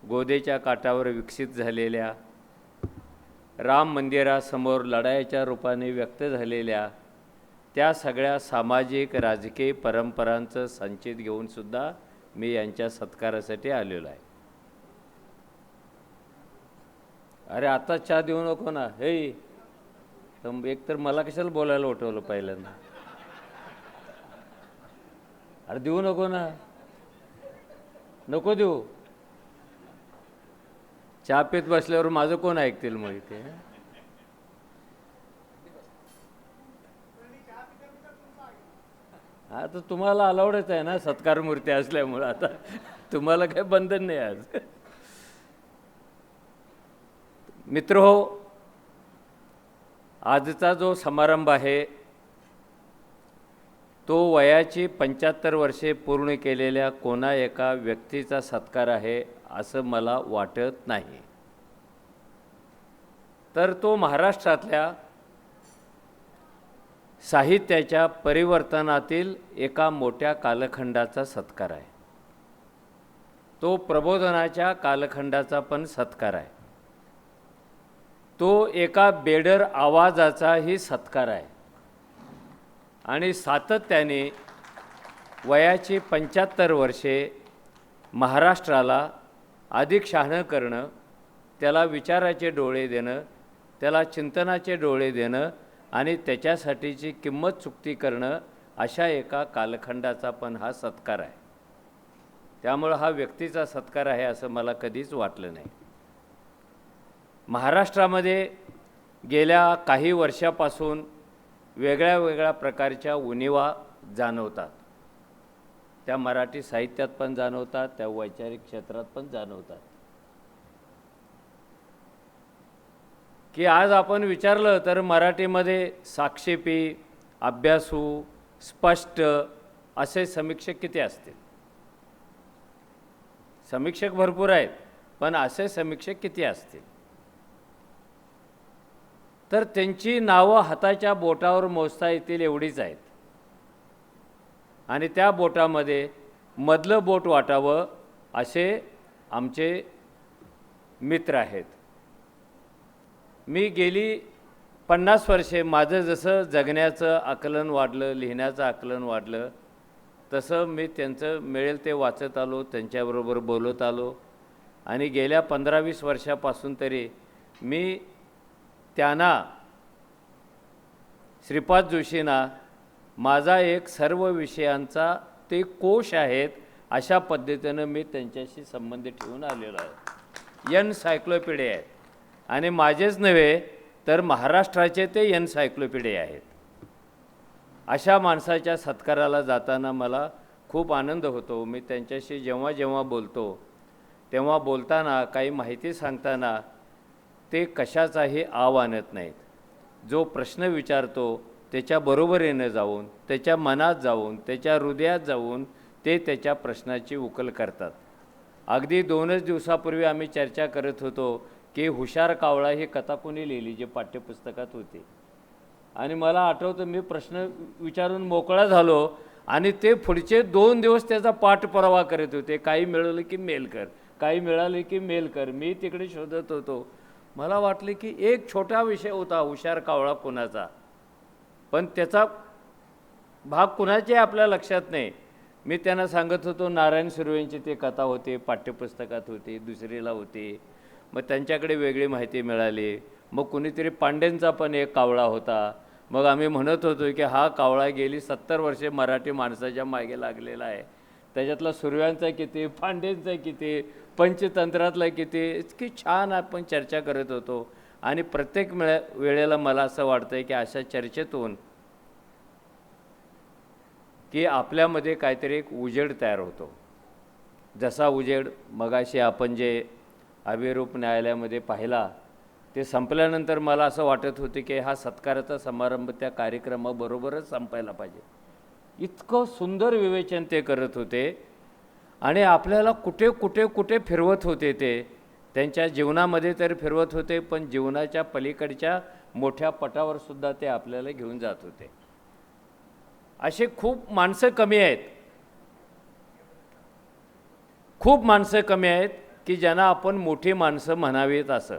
गोदेच्या काठावर विकसित झालेल्या, राम मंदिरासमोर लढाईच्या रूपाने व्यक्त झालेल्या त्या सगळ्या सामाजिक राजकीय परंपरांचं संचित घेऊनसुद्धा मी यांच्या सत्कारासाठी आलेलो आहे. अरे आता चहा देऊ नको ना, हे एक तर मला कशाला बोलायला उठवलं पहिल्यांदा. अरे देऊ नको ना, नको देऊ. चहा पीत बसल्यावर माझं कोण ऐकतील मग इथे. हा तर तुम्हाला अलाउडच आहे ना, सत्कार मूर्ती असल्यामुळं आता तुम्हाला काही बंधन नाही आज. मित्रहो, आजचा जो समारंभ आहे तो वयाची 75 वर्षे पूर्ण केलेल्या कोणा एका व्यक्तीचा सत्कार आहे असं मला वाटत नाही, तर तो महाराष्ट्रातल्या साहित्याच्या परिवर्तनातील एका मोठ्या कालखंडाचा सत्कार आहे. तो प्रबोधनाच्या कालखंडाचा पण सत्कार आहे. तो एका बेडर आवाजाचाही सत्कार आहे. आणि सातत्याने वयाची 75 वर्षे महाराष्ट्राला अधिक शहाणं करणं, त्याला विचाराचे डोळे देणं, त्याला चिंतनाचे डोळे देणं आणि त्याच्यासाठीची किंमत चुकती करणं, अशा एका कालखंडाचा पण हा सत्कार आहे. त्यामुळं हा व्यक्तीचा सत्कार आहे असं मला कधीच वाटलं नाही. महाराष्ट्रामध्ये गेल्या काही वर्षापासून वेगळ्या वेगळ्या प्रकारच्या उणिवा जाणवतात. त्या मराठी साहित्यात पण जाणवतात, त्या वैचारिक क्षेत्रात पण जाणवतात. की आज आपण विचारलं तर मराठीमध्ये साक्षेपी, अभ्यासू, स्पष्ट असे समीक्षक किती असतील? समीक्षक भरपूर आहेत, पण असे समीक्षक किती असतील? तर त्यांची नावं हाताच्या बोटावर मोजता येतील एवढीच आहेत. आणि त्या बोटामध्ये मधलं बोट वाटावं असे आमचे मित्र आहेत. मी गेली 50 वर्षे माझं जसं जगण्याचं आकलन वाढलं, लिहिण्याचं आकलन वाढलं, तसं मी त्यांचं मिळेल ते वाचत आलो, त्यांच्याबरोबर बोलत आलो. आणि गेल्या 15-20 वर्षापासून तरी मी त्यांना, श्रीपाद जोशींना माझा एक सर्व विषयांचा ते कोश आहेत अशा पद्धतीनं मी त्यांच्याशी संबंध ठेवून आलेलो आहे. एनसायक्लोपीडिया आहेत. आणि माझेच नव्हे तर महाराष्ट्राचे ते एनसायक्लोपीडिया आहेत. अशा माणसाच्या सत्काराला जाताना मला खूप आनंद होतो. मी त्यांच्याशी जेव्हा जेव्हा बोलतो तेव्हा बोलताना काही माहिती सांगताना ते कशाचाही आव आणत नाहीत. जो प्रश्न विचारतो त्याच्या बरोबरीने जाऊन, त्याच्या मनात जाऊन, त्याच्या हृदयात जाऊन ते त्याच्या प्रश्नाची उकल करतात. अगदी 2च दिवसापूर्वी आम्ही चर्चा करत होतो की हुशार कावळा ही कथा कोणी लिहिली, जे पाठ्यपुस्तकात होते. आणि मला आठवतं मी प्रश्न विचारून मोकळा झालो आणि ते पुढचे 2 दिवस त्याचा पाठपुरावा करत होते. काही मिळवलं की मेल कर, काही मिळाले की मेल कर. मी तिकडे शोधत होतो. मला वाटले की एक छोटा विषय होता हुशार कावळा कोणाचा, पण त्याचा भाग कुणाचे आपल्या लक्षात नाही. मी त्यांना सांगत होतो नारायण सुर्वेंची ते कथा होते, पाठ्यपुस्तकात होती, दुसरीला होती. मग त्यांच्याकडे वेगळी माहिती मिळाली. मग कुणीतरी पांडेंचा पण एक कावळा होता. मग आम्ही म्हणत होतो की हा कावळा गेली 70 वर्षे मराठी माणसाच्या मागे लागलेला आहे. त्याच्यातला सुर्व्यांचा किती, पांडेंचा किती, पंचतंत्रातला किती, इतकी छान आपण चर्चा करत होतो. आणि प्रत्येक वेळेला मला असं वाटतं की अशा चर्चेतून की आपल्यामध्ये काहीतरी एक उजेड तयार होतो. जसा उजेड मगाशी आपण जे अभिरूप न्यायालयामध्ये पाहिला, ते संपल्यानंतर मला असं वाटत होते की हा सत्काराचा समारंभ त्या कार्यक्रमाबरोबरच संपायला पाहिजे. इतकं सुंदर विवेचन ते करत होते आणि आपल्याला कुठे कुठे कुठे फिरवत होते. त्यांच्या जीवनामध्ये तर फिरवत होते, पण जीवनाच्या पलीकडच्या मोठ्या पटावर सुद्धा ते आपल्याला घेऊन जात होते. असे खूप माणसं कमी आहेत, खूप माणसं कमी आहेत की ज्यांना आपण मोठी माणसं म्हणावीत. असं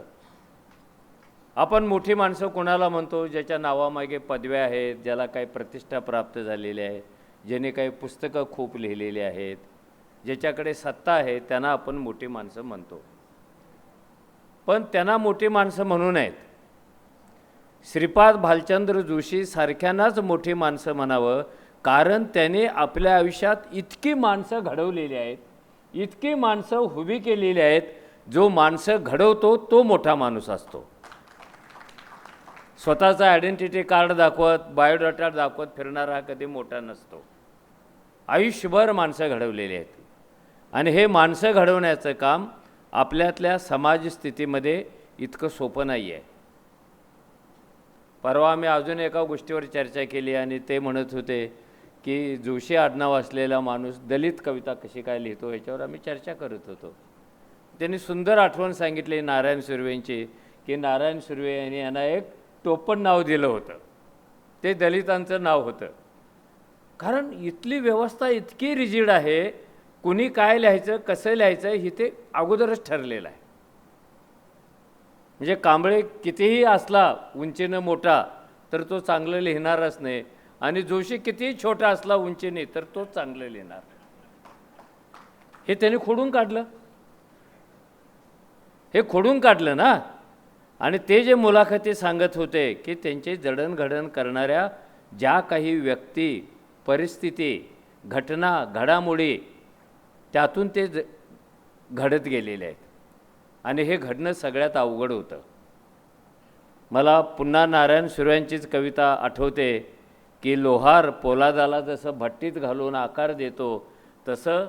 आपण मोठी माणसं कोणाला म्हणतो? ज्याच्या नावामागे पदव्या आहेत, ज्याला काही प्रतिष्ठा प्राप्त झालेली आहे, ज्याने काही पुस्तकं खूप लिहिलेली आहेत, ज्याच्याकडे सत्ता आहे, त्यांना आपण मोठी माणसं म्हणतो. पण त्यांना मोठी माणसं म्हणू नयेत. श्रीपाद भालचंद्र जोशी सारख्यांनाच मोठी माणसं म्हणावं, कारण त्याने आपल्या आयुष्यात इतकी माणसं घडवलेली आहेत, इतकी माणसं उभी केलेली आहेत. जो माणसं घडवतो तो मोठा माणूस असतो. स्वतःचा आयडेंटिटी कार्ड दाखवत, बायोडाटा दाखवत फिरणारा कधी मोठा नसतो. आयुष्यभर माणसं घडवलेली आहेत. आणि हे माणसं घडवण्याचं काम आपल्यातल्या समाजस्थितीमध्ये इतकं सोपं नाही आहे. परवा आम्ही अजून एका गोष्टीवर चर्चा केली आणि ते म्हणत होते की जोशी आडनाव असलेला माणूस दलित कविता कशी काय लिहितो, याच्यावर आम्ही चर्चा करत होतो. त्यांनी सुंदर आठवण सांगितली नारायण सुर्वेंची, की नारायण सुर्वे यांनी यांना एक टोपण नाव दिलं होतं, ते दलितांचं नाव होतं. कारण इथली व्यवस्था इतकी रिजिड आहे, कुणी काय लिहायचं, कसं लिहायचं हे ते अगोदरच ठरलेलं आहे. म्हणजे कांबळे कितीही असला उंचीनं मोठा तर तो चांगलं लिहिणारच नाही, आणि जोशी कितीही छोटा असला उंचीने तर तो चांगलं लिहिणार. हे त्यांनी खोडून काढलं, हे खोडून काढलं ना. आणि ते जे मुलाखती सांगत होते की त्यांची जडणघडण करणाऱ्या ज्या काही व्यक्ती, परिस्थिती, घटना, घडामोडी त्यातून ते घडत गेलेले आहेत. आणि हे घडणं सगळ्यात अवघड होतं. मला पुन्हा नारायण सुर्व्यांचीच कविता आठवते की लोहार पोलादाला जसं भट्टीत घालून आकार देतो, तसं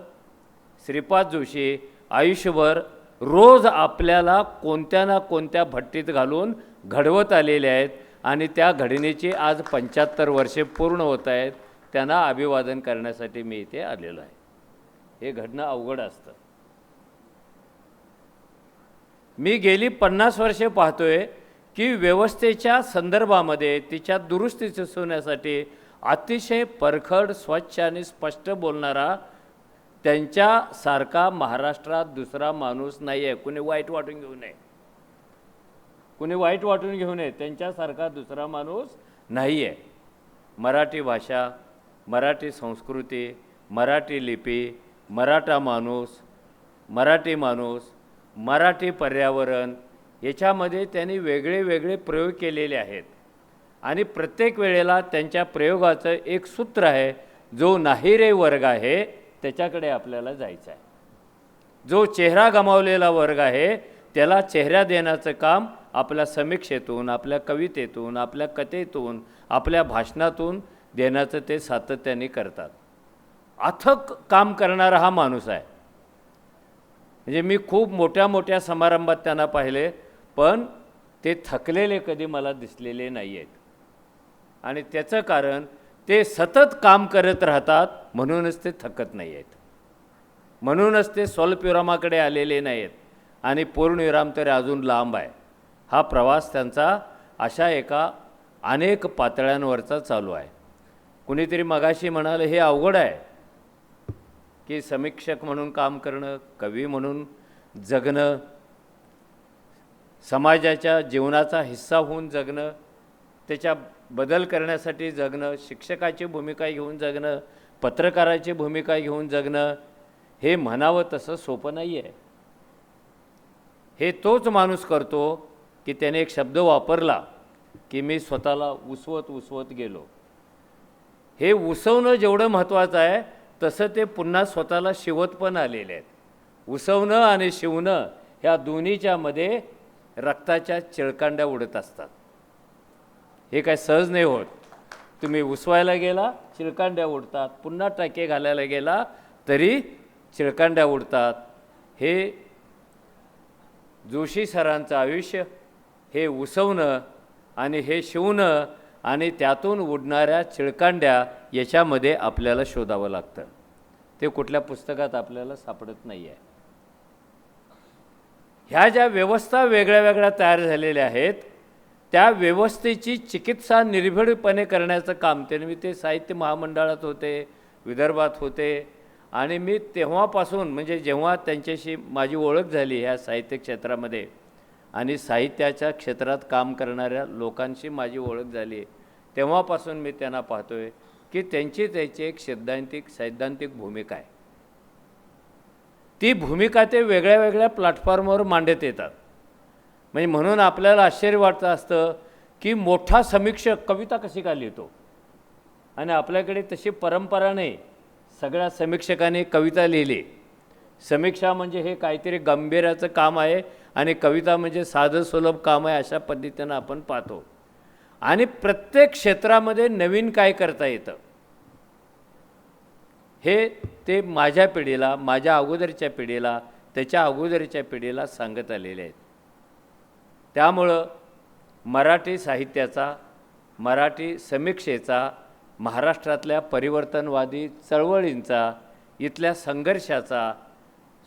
श्रीपाद जोशी आयुष्यभर रोज आपल्याला कोणत्या ना कोणत्या भट्टीत घालून घडवत आलेले आहेत. आणि त्या घडणीची आज 75 वर्षे पूर्ण होत आहेत. त्यांना अभिवादन करण्यासाठी मी इथे आलेलो आहे. हे घडणं अवघड असतं. मी गेली 50 वर्षे पाहतोय की व्यवस्थेच्या संदर्भामध्ये तिच्या दुरुस्ती सुचवण्यासाठी अतिशय परखड, स्वच्छ आणि स्पष्ट बोलणारा त्यांच्यासारखा महाराष्ट्रात दुसरा माणूस नाही आहे. कुणी वाईट वाटून घेऊ नये, कुणी वाईट वाटून घेऊ नये. त्यांच्यासारखा दुसरा माणूस नाही आहे. मराठी भाषा, मराठी संस्कृती, मराठी लिपी, मराठा माणूस, मराठी माणूस, मराठी पर्यावरण याच्यामध्ये त्यांनी वेगळे वेगळे प्रयोग केलेले आहेत. आणि प्रत्येक वेळेला त्यांच्या प्रयोगाचं एक सूत्र आहे, जो नाही रे वर्ग आहे त्याच्याकडे आपल्याला जायचं आहे. जो चेहरा गमावलेला वर्ग आहे त्याला चेहरा देण्याचं काम आपल्या समीक्षेतून, आपल्या कवितेतून, आपल्या कथेतून, आपल्या भाषणातून देण्याचं ते सातत्याने करतात. अथक काम करणारा हा माणूस आहे. म्हणजे मी खूप मोठ्या मोठ्या समारंभात त्यांना पाहिले, पण ते थकलेले कधी मला दिसलेले नाही आहेत. आणि त्याचं कारण ते सतत काम करत राहतात, म्हणूनच ते थकत नाही आहेत. म्हणूनच ते स्वल्पविरामाकडे आलेले नाही आहेत. आणि पूर्णविराम तर अजून लांब आहे. हा प्रवास त्यांचा अशा एका अनेक पातळ्यांवरचा चालू आहे. कुणीतरी मगाशी म्हणालं हे अवघड आहे की समीक्षक म्हणून काम करणं, कवी म्हणून जगणं, समाजाच्या जीवनाचा हिस्सा होऊन जगणं, त्याच्या बदल करण्यासाठी जगणं, शिक्षकाची भूमिका घेऊन जगणं, पत्रकाराची भूमिका घेऊन जगणं, हे म्हणावं तसं सोपं नाही आहे. हे तोच माणूस करतो की त्याने एक शब्द वापरला की मी स्वतःला उसवत गेलो. हे उसवणं जेवढं महत्त्वाचं आहे तसं ते पुन्हा स्वतःला शिवत पण आलेले आहेत. उसवणं आणि शिवणं ह्या दोन्हीच्यामध्ये रक्ताच्या चिळकांड्या उडत असतात. हे काय सहज नाही होत. तुम्ही उसवायला गेला चिळकांड्या उडतात, पुन्हा टाके घालायला गेला तरी चिळकांड्या उडतात. हे जोशी सरांचं आयुष्य हे उसवणं आणि हे शिवणं आणि त्यातून उडणाऱ्या चिळकांड्या याच्यामध्ये आपल्याला शोधावं लागतं. ते कुठल्या पुस्तकात आपल्याला सापडत नाही आहे. ह्या ज्या व्यवस्था वेगळ्या वेगळ्या तयार झालेल्या आहेत, त्या व्यवस्थेची चिकित्सा निर्भीडपणे करण्याचं काम त्याने, मी ते साहित्य महामंडळात होते, विदर्भात होते, आणि मी तेव्हापासून म्हणजे जेव्हा त्यांच्याशी माझी ओळख झाली ह्या साहित्य क्षेत्रामध्ये आणि साहित्याच्या क्षेत्रात काम करणाऱ्या लोकांशी माझी ओळख झाली, तेव्हापासून मी त्यांना पाहतो आहे की त्यांची एक सैद्धांतिक भूमिका आहे. ती भूमिका ते वेगळ्या वेगळ्या प्लॅटफॉर्मवर मांडत येतात. म्हणजे म्हणून आपल्याला आश्चर्य वाटतं असतं की मोठा समीक्षक कविता कशी का लिहितो, आणि आपल्याकडे तशी परंपरा नाही. सगळ्या समीक्षकांनी कविता लिहिली. समीक्षा म्हणजे हे काहीतरी गांभीर्याचं काम आहे आणि कविता म्हणजे साधं सुलभ काम आहे, अशा पद्धतीनं आपण पाहतो. आणि प्रत्येक क्षेत्रामध्ये नवीन काय करता येतं हे ते माझ्या पिढीला, माझ्या अगोदरच्या पिढीला, त्याच्या अगोदरच्या पिढीला सांगत आलेले आहेत. त्यामुळं मराठी साहित्याचा, मराठी समीक्षेचा, महाराष्ट्रातल्या परिवर्तनवादी चळवळींचा, इथल्या संघर्षाचा,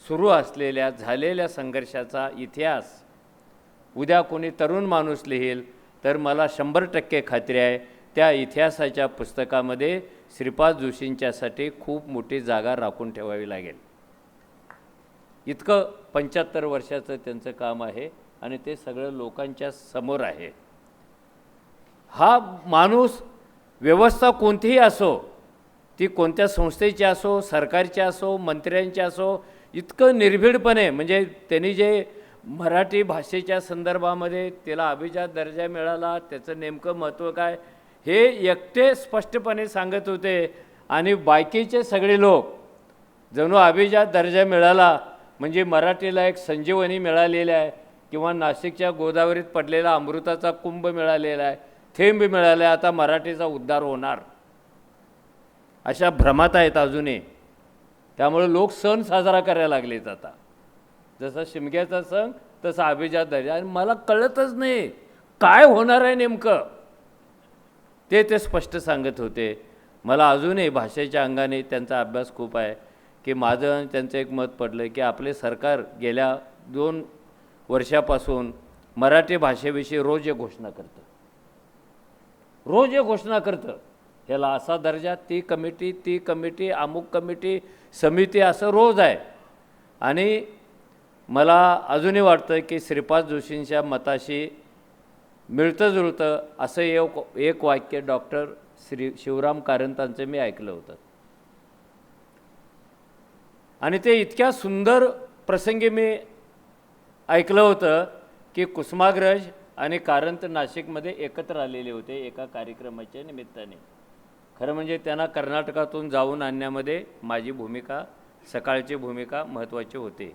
सुरू असलेल्या झालेल्या संघर्षाचा इतिहास उद्या कोणी तरुण माणूस लिहिल तर मला 100% खात्री आहे त्या इतिहासाच्या पुस्तकामध्ये श्रीपाद जोशींच्यासाठी खूप मोठी जागा राखून ठेवावी लागेल. इतकं 75 वर्षाचं त्यांचं काम आहे आणि ते सगळं लोकांच्या समोर आहे. हा माणूस व्यवस्था कोणतीही असो, ती कोणत्या संस्थेची असो, सरकारची असो, मंत्र्यांची असो, इतकं निर्भीडपणे, म्हणजे त्यांनी जे मराठी भाषेच्या संदर्भामध्ये त्याला अभिजात दर्जा मिळाला, त्याचं नेमकं महत्त्व काय हे एकटे स्पष्टपणे सांगत होते. आणि बाकीचे सगळे लोक जणू अभिजात दर्जा मिळाला म्हणजे मराठीला एक संजीवनी मिळालेली आहे किंवा नाशिकच्या गोदावरीत पडलेला अमृताचा कुंभ मिळालेला आहे, थेंब मिळाले, आता मराठीचा उद्धार होणार, अशा भ्रमात आहेत अजूनही. त्यामुळे लोक सण साजरा करायला लागलेत आता, जसा शिमग्याचा सण तसा अभिजात दर्जा. आणि मला कळतच नाही काय होणार आहे नेमकं, ते स्पष्ट सांगत होते. मला अजूनही भाषेच्या अंगाने त्यांचा अभ्यास खूप आहे की माझं त्यांचं एक मत पडलं की आपले सरकार गेल्या 2 वर्षापासून मराठी भाषेविषयी रोज एक घोषणा करतं, रोज एक घोषणा करतं, ह्याला असा दर्जा, ती कमिटी, अमुक कमिटी, समिती, असं रोज आहे. आणि मला अजूनही वाटतं की श्रीपाद जोशींच्या मताशी मिळतं जुळतं असं एक वाक्य डॉक्टर शिवराम कारंतांचं मी ऐकलं होतं. आणि ते इतक्या सुंदर प्रसंगी मी ऐकलं होतं की कुसुमाग्रज आणि कारंत नाशिकमध्ये एकत्र आलेले होते एका कार्यक्रमाच्या निमित्ताने. खरं म्हणजे त्यांना कर्नाटकातून जाऊन आणण्यामध्ये माझी भूमिका, सकाळची भूमिका महत्त्वाची होती.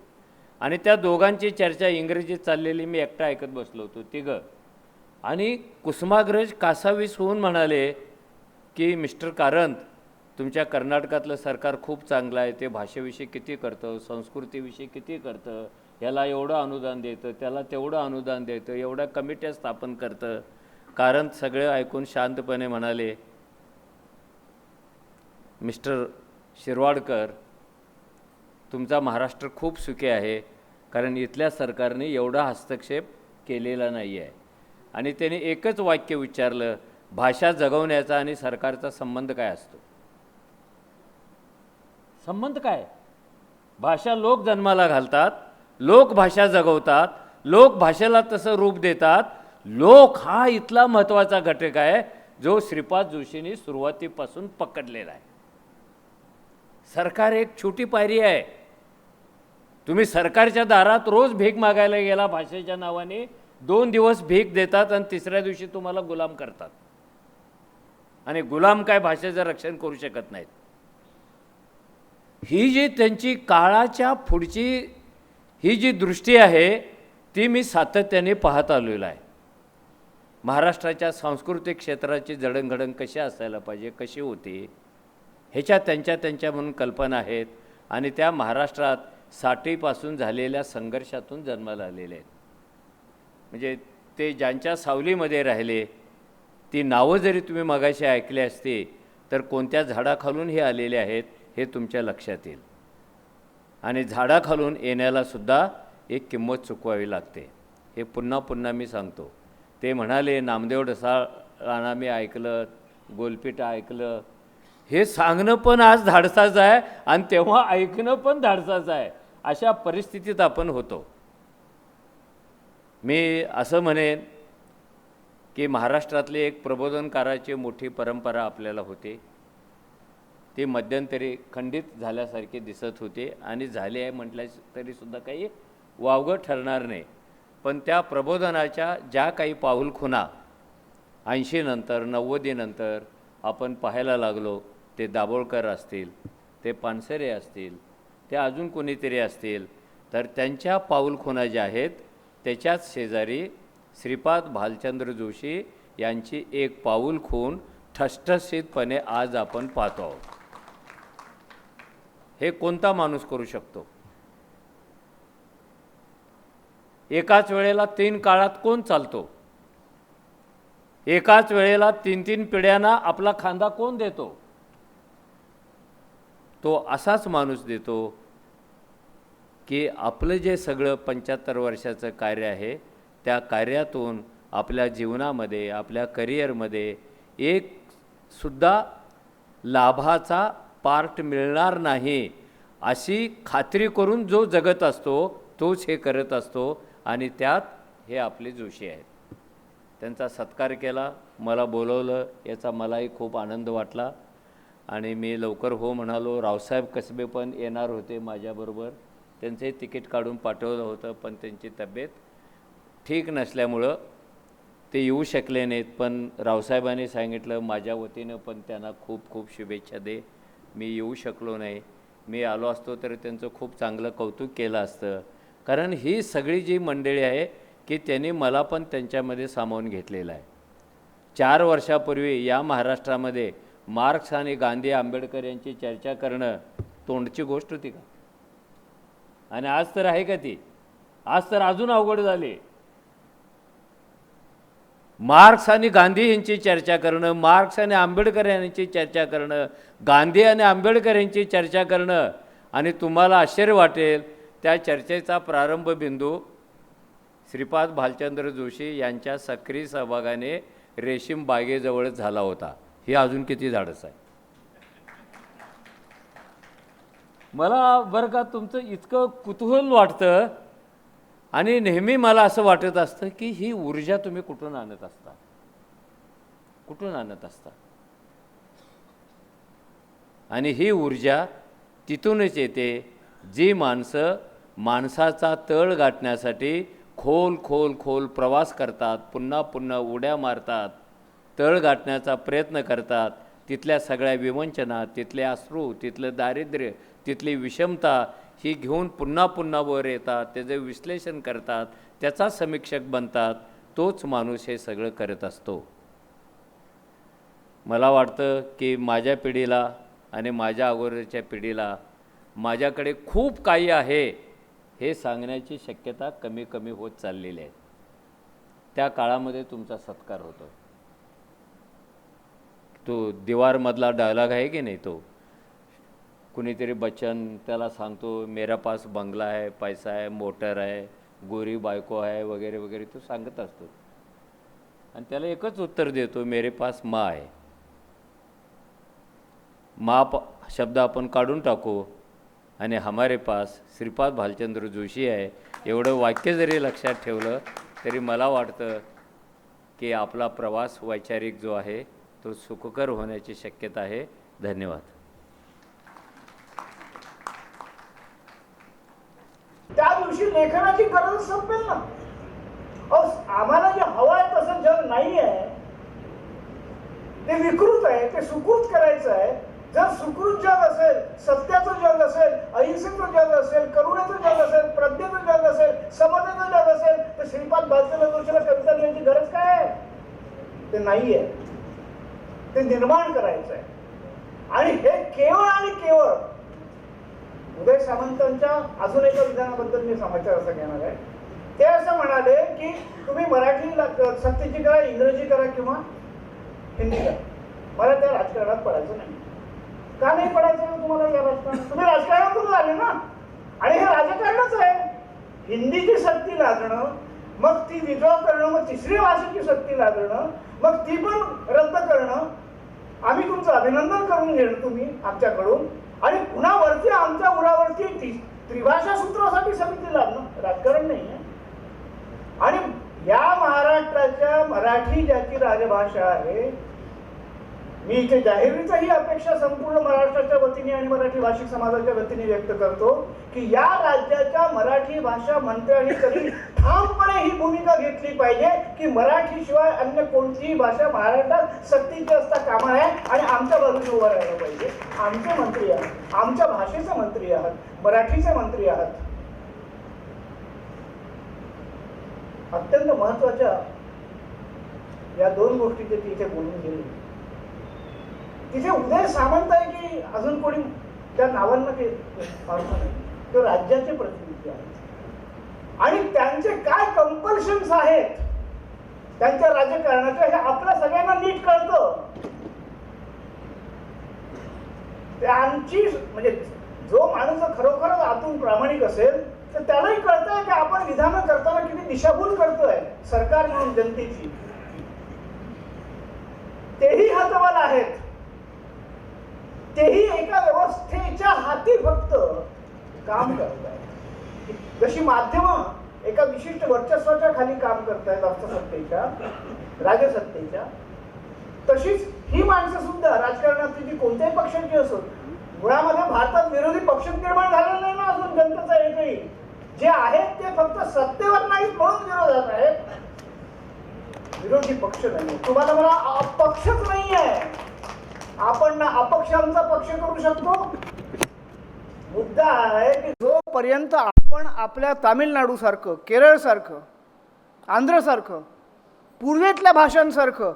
आणि त्या दोघांची चर्चा इंग्रजीत चाललेली मी एकटा ऐकत बसलो होतो, तिघं. आणि कुसुमाग्रज कासावीस होऊन म्हणाले की मिस्टर कारंत, तुमच्या कर्नाटकातलं सरकार खूप चांगलं आहे, ते भाषेविषयी किती करतं, संस्कृतीविषयी किती करतं, याला एवढं अनुदान देतं, त्याला तेवढं अनुदान देतं, एवढ्या कमिट्या स्थापन करतं. कारंत सगळे ऐकून शांतपणे म्हणाले, मिस्टर शिरवाडकर, तुमचा महाराष्ट्र खूप सुखी आहे, कारण इथल्या सरकारने एवढा हस्तक्षेप केलेला नाही आहे. आणि त्याने एकच वाक्य विचारलं, भाषा जगवण्याचा आणि सरकारचा संबंध काय असतो? संबंध काय? भाषा लोक जन्माला घालतात, लोक भाषा जगवतात, लोक भाषेला तसं रूप देतात. लोक हा इथला महत्त्वाचा घटक आहे जो श्रीपाद जोशींनी सुरुवातीपासून पकडलेला आहे. सरकार एक छोटी पायरी आहे. तुम्ही सरकारच्या दारात रोज भीक मागायला गेला भाषेच्या नावाने, 2 दिवस भीक देतात आणि तिसऱ्या दिवशी तुम्हाला गुलाम करतात. आणि गुलाम काय भाषेचं रक्षण करू शकत नाहीत. ही जी त्यांची काळाच्या पुढची ही जी दृष्टी आहे ती मी सातत्याने पाहत आलेलो आहे. महाराष्ट्राच्या सांस्कृतिक क्षेत्राची जडणघडण कशी असायला पाहिजे, कशी होती, ह्याच्या त्यांच्या म्हणून कल्पना आहेत. आणि त्या महाराष्ट्रात साठीपासून झालेल्या संघर्षातून जन्माला आलेले आहेत. म्हणजे ते ज्यांच्या सावलीमध्ये राहिले, ती नावं जरी तुम्ही मगाशी ऐकली असती तर कोणत्या झाडाखालून हे आलेले आहेत हे तुमच्या लक्षात येईल. आणि झाडाखालून येण्याला सुद्धा एक किंमत चुकवावी लागते. हे पुन्हा पुन्हा मी सांगतो. ते म्हणाले नामदेव ढसाळांना मी ऐकलं, गोलपीठ ऐकलं. हे सांगणं पण आज धाडसाचं आहे आणि तेव्हा ऐकणं पण धाडसाचं आहे. अशा परिस्थितीत आपण होतो. मी असं म्हणेन की महाराष्ट्रातली एक प्रबोधनकाराची मोठी परंपरा आपल्याला होती. ती मध्यंतरी खंडित झाल्यासारखी दिसत होते आणि झाली आहे म्हटल्या तरीसुद्धा काही वावगं ठरणार नाही. पण त्या प्रबोधनाच्या ज्या काही पाऊलखुणा 80 नंतर 90 नंतर आपण पाहायला लागलो, ते दाभोळकर असतील, ते पानसरे असतील, ते अजून कोणीतरी असतील, तर त्यांच्या पाऊलखुणा ज्या आहेत त्याच्याच शेजारी श्रीपाद भालचंद्र जोशी यांची एक पाऊलखूण ठसठसीतपणे आज आपण पाहतो आहोत. हे कोणता माणूस करू शकतो? एकाच वेळेला 3 काळात कोण चालतो? एकाच वेळेला 3 पिढ्यांना आपला खांदा कोण देतो? तो असाच माणूस देतो की आपलं जे सगळं 75 वर्षाचं कार्य आहे त्या कार्यातून आपल्या जीवनामध्ये, आपल्या करिअरमध्ये एक सुद्धा लाभाचा पार्ट मिळणार नाही अशी खात्री करून जो जगत असतो तोच हे करत असतो. आणि त्यात हे आपले जोशी आहेत. त्यांचा सत्कार केला, मला बोलवलं, याचा मलाही खूप आनंद वाटला. आणि मी लवकर हो म्हणालो. रावसाहेब कसबे पण येणार होते माझ्याबरोबर. त्यांचंही तिकीट काढून पाठवलं होतं, पण त्यांची तब्येत ठीक नसल्यामुळं ते येऊ शकले नाहीत. पण रावसाहेबांनी सांगितलं माझ्या वतीनं पण त्यांना खूप खूप शुभेच्छा दे. मी येऊ शकलो नाही. मी आलो असतो तर त्यांचं खूप चांगलं कौतुक केलं असतं. कारण ही सगळी जी मंडळी आहे की त्यांनी मला पण त्यांच्यामध्ये सामावून घेतलेलं आहे. 4 वर्षापूर्वी या महाराष्ट्रामध्ये मार्क्स आणि गांधी आंबेडकर यांची चर्चा करणं तोंडची गोष्ट होती का? आणि आज तर आहे का ती? आज तर अजून अवघड झाली. मार्क्स आणि गांधी यांची चर्चा करणं, मार्क्स आणि आंबेडकर यांची चर्चा करणं, गांधी आणि आंबेडकर यांची चर्चा करणं. आणि तुम्हाला आश्चर्य वाटेल, त्या चर्चेचा प्रारंभ बिंदू श्रीपाद भालचंद्र जोशी यांच्या सक्रिय सहभागाने रेशीम बागेजवळच झाला होता. हे अजून किती धाडस आहे. मला बरं का तुमचं इतकं कुतूहल वाटतं आणि नेहमी मला असं वाटत असतं की ही ऊर्जा तुम्ही कुठून आणत असता, कुठून आणत असता. आणि ही ऊर्जा तिथूनच येते जी माणसं माणसाचा तळ गाठण्यासाठी खोल खोल खोल प्रवास करतात, पुन्हा पुन्हा उड्या मारतात, तळ गाठण्याचा प्रयत्न करतात. तिथल्या सगळ्या विवंचना, तिथले अश्रू, तिथलं दारिद्र्य, तिथली विषमता ही घेऊन पुन्हा पुन्हा वर येतात, त्याचं विश्लेषण करतात, त्याचा समीक्षक बनतात. तोच माणूस हे सगळं करत असतो. मला वाटतं की माझ्या पिढीला आणि माझ्या अगोदरच्या पिढीला माझ्याकडे खूप काही आहे हे सांगण्याची शक्यता कमी कमी होत चाललेली आहे. त्या काळामध्ये तुमचा सत्कार होतो. तो दीवारमधला डायलॉग आहे की नाही, तो कुणीतरी बच्चन त्याला सांगतो मेरा पास बंगला है, पैसा है, मोटर है, गोरी बायको है वगैरे वगैरे तो सांगत असतो. आणि त्याला एकच उत्तर देतो, मेरे पास माँ आहे. माँ शब्द आपण काढून टाकू आणि हमारे पास श्रीपाद भालचंद्र जोशी आहे. एवढं वाक्य जरी लक्षात ठेवलं तरी मला वाटतं की आपला प्रवास वैचारिक जो आहे तो सुखकर होण्याची शक्यता आहे. धन्यवाद. त्या दिवशी लेखनाची गरज संपेल ना. आम्हाला जे हवं आहे तसं जग नाही आहे, ते विकृत आहे, ते सुकृत करायचं आहे. जर सुकृत जग असेल, सत्याचं जग असेल, अहिंसेचं जग असेल, करुणेचं जग असेल, प्रज्ञेचं जग असेल, समतेचं जग असेल, तर श्रीपाद भालचंद्र जोशीला कविता लिहायची गरज काय आहे? ते नाही आहे. ते निर्माण करायचं आहे. आणि हे केवळ आणि केवळ उदय सामंतांच्या अजून एका विधानाबद्दल मी समाचार असा घेणार आहे. ते असं म्हणाले की तुम्ही मराठी सक्तीची करा, इंग्रजी करा किंवा हिंदी करा, मला त्या राजकारणात पडायचं नाही. का नाही पडायचं तुम्हाला या राजकारणात? तुम्ही राजकारणातून आले ना, आणि हे राजकारणच आहे. हिंदीची सक्ती लादणं, मग ती विड्रॉ करणं, मग तिसरी भाषेची सक्ती लादणं, मग ती पण रद्द करणं, आम्ही तुमचं अभिनंदन करून घेणं तुम्ही आमच्याकडून, आणि पुन्हा वरती आमच्या उरावरती त्रिभाषा सूत्रासाठी समिती लादणं राजकारण नाही आहे. आणि या महाराष्ट्राच्या मराठी ज्याची राजभाषा आहे, मी इथे जाहीररीत्या ही अपेक्षा संपूर्ण महाराष्ट्राच्या वतीने आणि मराठी भाषिक समाजाच्या वतीने व्यक्त करतो की या राज्याच्या मराठी भाषा मंत्र्यांनी तरी ठामपणे ही भूमिका घेतली पाहिजे की मराठीशिवाय अन्य कोणतीही भाषा महाराष्ट्रात सक्तीची असता कामा नये आणि आमच्या बाजूने उभं राहायला पाहिजे. आमचे मंत्री आहात, आमच्या भाषेचे मंत्री आहात, मराठीचे मंत्री आहात. अत्यंत महत्वाच्या या दोन गोष्टी ते तिथे बोलून गेले. तिथे उदय सामंत आहे की अजून कोणी त्या नावांना ते अर्थ नाही, ते राज्याचे प्रतिनिधी आहेत आणि त्यांचे काय कंपल्शन्स आहेत त्यांच्या राजकारणाच्या हे आपल्या सगळ्यांना नीट कळतं. त्यांची म्हणजे जो माणूस खरोखरच आतून प्रामाणिक असेल तर त्यालाही कळतंय की आपण विधानं करताना किती दिशाभूल करतोय सरकार म्हणून जनतेची. तेही हतबल आहेत, तेही एका व्यवस्थेच्या हाती फक्त काम करत आहेत. जशी माध्यमं एका विशिष्ट वर्चस्वाच्या खाली काम करतायत अर्थसत्तेच्या, राजसत्तेच्या, तशीच ही माणसं सुद्धा राजकारणातली जी कोणत्याही पक्षाची असो, मुळामध्ये भारतात विरोधी पक्ष निर्माण झालेला नाही ना अजून जनतेचा एकही. जे आहेत ते फक्त सत्तेवर नाहीत म्हणून विरोधात आहेत, विरोधी पक्ष नाही. तुम्हाला मला अपक्षच नाही आहे, आपण ना अपक्षांचा पक्ष करू शकतो. मुद्दा आहे की जोपर्यंत आपण आपल्या तामिळनाडू सारखं, केरळ सारखं, आंध्र सारखं, पूर्वेतल्या भाषांसारखं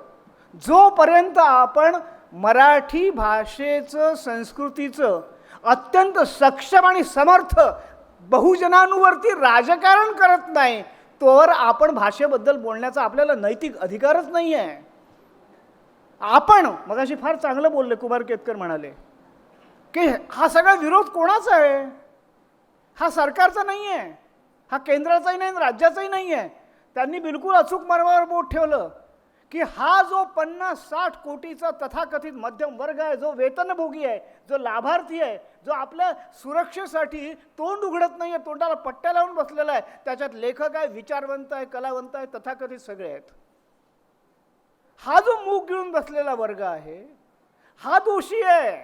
जोपर्यंत आपण मराठी भाषेचं, संस्कृतीचं अत्यंत सक्षम आणि समर्थ बहुजनांवरती राजकारण करत नाही, तोवर आपण भाषेबद्दल बोलण्याचा आपल्याला नैतिक अधिकारच नाही आहे. आपण मगाशी फार चांगलं बोलले, कुमार केतकर म्हणाले की हा सगळा विरोध कोणाचा आहे? हा सरकारचा नाही आहे, हा केंद्राचाही नाही, राज्याचाही नाही आहे. त्यांनी बिलकुल अचूक मर्मावर बोट ठेवलं की हा जो 50-60 कोटीचा तथाकथित मध्यम वर्ग आहे, जो वेतनभोगी आहे, जो लाभार्थी आहे, जो आपल्या सुरक्षेसाठी तोंड उघडत नाही आहे, तोंडाला पट्ट्या लावून बसलेला आहे, त्याच्यात लेखक आहे, विचारवंत आहे, कलावंत आहे, तथाकथित सगळे आहेत. हा जो मूग घेऊन बसलेला वर्ग आहे हा दोषी आहे.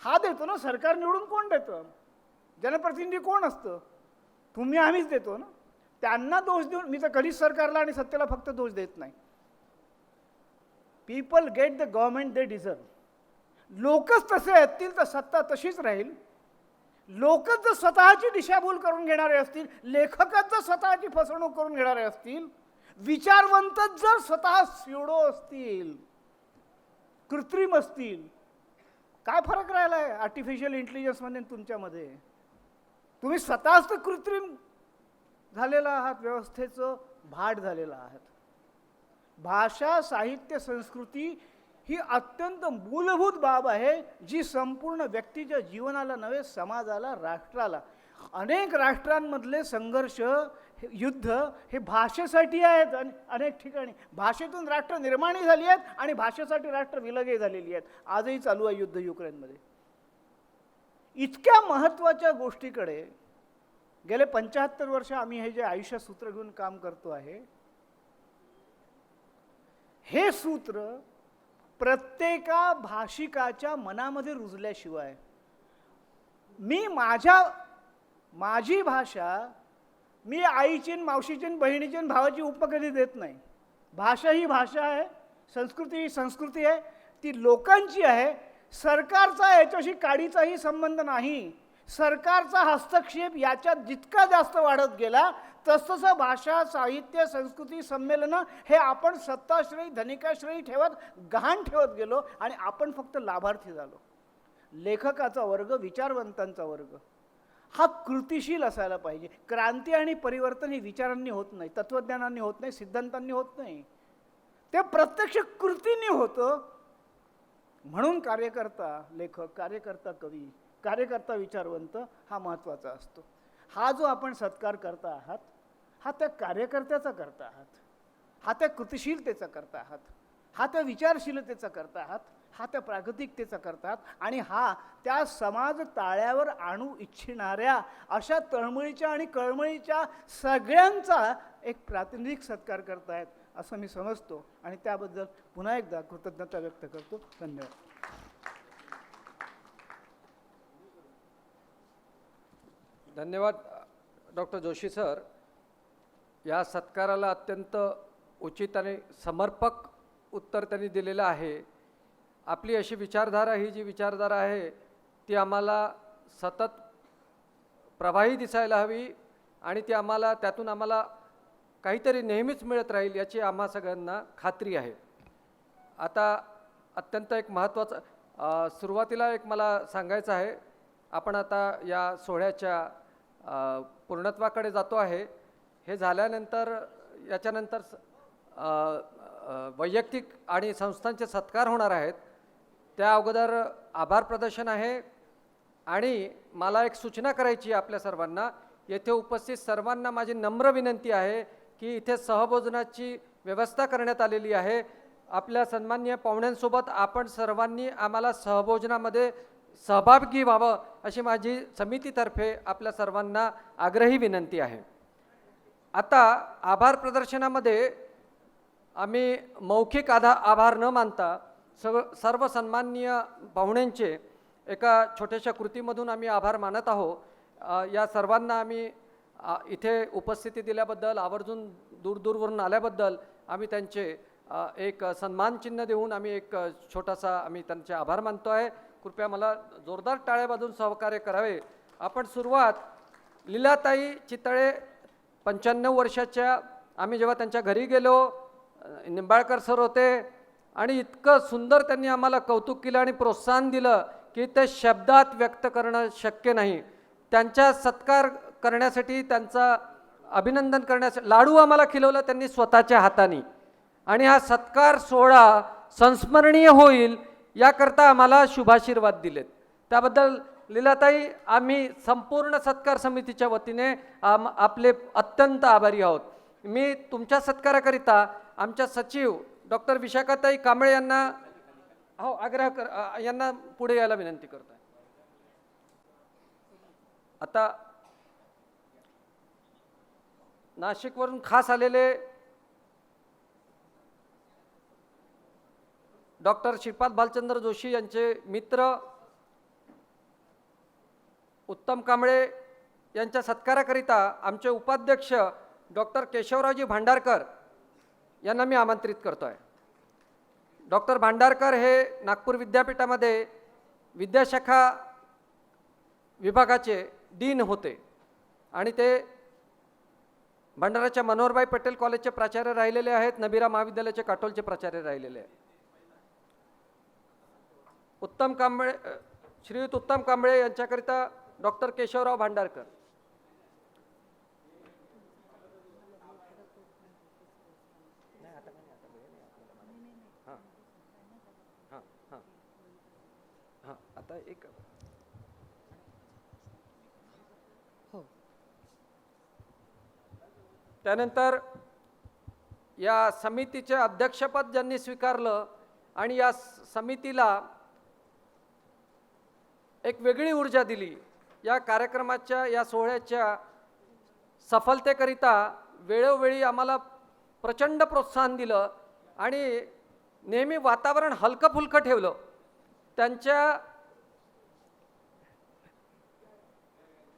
हा देतो ना, सरकार निवडून कोण देतं? जनप्रतिनिधी कोण असतं? तुम्ही आम्हीच देतो ना. त्यांना दोष देऊन मी तर कधीच सरकारला आणि सत्तेला फक्त दोष देत नाही. People get the government they deserve. लोकच तसे असतील तर सत्ता तशीच राहील. लोकच जर स्वतःची दिशाभूल करून घेणारे असतील, लेखकच जर स्वतःची फसवणूक करून घेणारे असतील, विचारवंतच जर स्वतः स्युडो असतील, कृत्रिम असतील, काय फरक राहिला आहे आर्टिफिशियल इंटेलिजन्समध्ये तुमच्यामध्ये? तुम्ही स्वतःच तर कृत्रिम झालेला आहात, व्यवस्थेचं भाट झालेला आहात. भाषा, साहित्य, संस्कृती ही अत्यंत मूलभूत बाब आहे जी संपूर्ण व्यक्तीच्या जीवनाला नव्हे, समाजाला, राष्ट्राला, अनेक राष्ट्रांमधले संघर्ष, युद्ध हे भाषेसाठी आहेत. आणि अनेक ठिकाणी भाषेतून राष्ट्र निर्माणही झाली आहेत आणि भाषेसाठी राष्ट्र विलगही झालेली आहेत. आजही चालू आहे युद्ध युक्रेनमध्ये. इतक्या महत्त्वाच्या गोष्टीकडे गेले 75 वर्ष आम्ही हे जे आयुष्य सूत्र घेऊन काम करतो आहे, हे सूत्र प्रत्येका भाषिकाच्या मनामध्ये रुजल्याशिवाय माझी भाषा मी आईची, मावशीची, बहिणीची, भावाची उपकधी देत नाही. भाषा ही भाषा आहे, संस्कृती ही संस्कृती आहे, ती लोकांची आहे. सरकारचा याच्याशी काडीचाही संबंध नाही. सरकारचा हस्तक्षेप याच्यात जितका जास्त वाढत गेला तसतसं भाषा, साहित्य, संस्कृती संमेलनं हे आपण सत्ताश्रयी, धनिकाश्रयी ठेवत, गहाण ठेवत गेलो आणि आपण फक्त लाभार्थी झालो. लेखकाचा वर्ग, विचारवंतांचा वर्ग हा कृतिशील असायला पाहिजे. क्रांती आणि परिवर्तन हे विचारांनी होत नाही, तत्त्वज्ञानांनी होत नाही, सिद्धांतांनी होत नाही, ते प्रत्यक्ष कृतीने होतं. म्हणून कार्यकर्ता लेखक, कार्यकर्ता कवी, कार्यकर्ता विचारवंत हा महत्त्वाचा असतो. हा जो आपण सत्कार करता आहात हा त्या कार्यकर्त्याचा करता आहात, हा त्या कृतिशीलतेचा करता आहात, हा त्या विचारशीलतेचा करता आहात, हा त्या प्रागतिकतेचा करतात आणि हा त्या समाज ताळ्यावर आणू इच्छिणाऱ्या अशा तळमळीच्या आणि कळमळीच्या सगळ्यांचा एक प्रातिनिधिक सत्कार करतायत असं मी समजतो आणि त्याबद्दल पुन्हा एकदा कृतज्ञता व्यक्त करतो. धन्यवाद. धन्यवाद डॉक्टर जोशी सर. या सत्काराला अत्यंत उचित आणि समर्पक उत्तर त्यांनी दिलेलं आहे. आपली अशी विचारधारा, ही जी विचारधारा आहे ती आम्हाला सतत प्रभावी दिसायला हवी आणि ती आम्हाला त्यातून आम्हाला काहीतरी नेहमीच मिळत राहील याची आम्हा सगळ्यांना खात्री आहे. आता अत्यंत एक महत्त्वाचं सुरुवातीला एक मला सांगायचं आहे. आपण आता या सोहळ्याच्या पूर्णत्वाकडे जातो आहे. हे झाल्यानंतर याच्यानंतर वैयक्तिक आणि संस्थांचे सत्कार होणार आहेत. त्या अगोदर आभार प्रदर्शन आहे आणि मला एक सूचना करायची आपल्या सर्वांना. येथे उपस्थित सर्वांना माझी नम्र विनंती आहे की इथे सहभोजनाची व्यवस्था करण्यात आलेली आहे. आपल्या सन्माननीय पाहुण्यांसोबत आपण सर्वांनी आम्हाला सहभोजनामध्ये सहभागी व्हावं अशी माझी समितीतर्फे आपल्या सर्वांना आग्रही विनंती आहे. आता आभार प्रदर्शनामध्ये आम्ही मौखिक आभार न मानता सर्व सन्माननीय पाहुण्यांचे एका छोट्याशा कृतीमधून आम्ही आभार मानत आहोत. या सर्वांना आम्ही इथे उपस्थिती दिल्याबद्दल, आवर्जून दूरवरून आल्याबद्दल आम्ही त्यांचे एक सन्मान चिन्ह देऊन आम्ही एक छोटासा आम्ही त्यांचे आभार मानतो आहे. कृपया मला जोरदार टाळ्या वाजवून सहकार्य करावे. आपण सुरुवात लीलाताई चितळे 95 वर्षाच्या. आम्ही जेव्हा त्यांच्या घरी गेलो, निंबाळकर सर होते आणि इतकं सुंदर त्यांनी आम्हाला कौतुक केलं आणि प्रोत्साहन दिलं की ते शब्दात व्यक्त करणं शक्य नाही. त्यांचा सत्कार करण्यासाठी, त्यांचा अभिनंदन करण्यासाठी लाडू आम्हाला खिलवलं त्यांनी स्वतःच्या हाताने आणि हा सत्कार सोहळा संस्मरणीय होईल याकरता आम्हाला शुभाशीर्वाद दिलेत. त्याबद्दल लीलाताई, आम्ही संपूर्ण सत्कार समितीच्या वतीने आपले अत्यंत आभारी आहोत. मी तुमच्या सत्काराकरिता आमच्या सचिव डॉक्टर विशाखाताई कांबळे यांना यांना पुढे यायला विनंती करतो आहे. आता नाशिकवरून खास आलेले डॉक्टर श्रीपाद भालचंद्र जोशी यांचे मित्र उत्तम कांबळे यांच्या सत्काराकरिता आमचे उपाध्यक्ष डॉक्टर केशवरावजी भांडारकर यांना मी आमंत्रित करतो आहे. डॉक्टर भांडारकर हे नागपूर विद्यापीठामध्ये विद्याशाखा विभागाचे डीन होते आणि ते भंडाराच्या मनोहरभाई पटेल कॉलेजचे प्राचार्य राहिलेले आहेत. नबीरा महाविद्यालयाचे काटोलचे प्राचार्य राहिलेले आहेत. उत्तम कांबळे, श्रीयुत उत्तम कांबळे यांच्याकरिता डॉक्टर केशवराव भांडारकर. आता एक त्यानंतर या समितीचे अध्यक्षपद ज्यांनी स्वीकारलं आणि या समितीला एक वेगळी ऊर्जा दिली, या कार्यक्रमाच्या, या सोहळ्याच्या सफलतेकरिता वेळोवेळी आम्हाला प्रचंड प्रोत्साहन दिलं आणि नेहमी वातावरण हलकं फुलकं ठेवलं.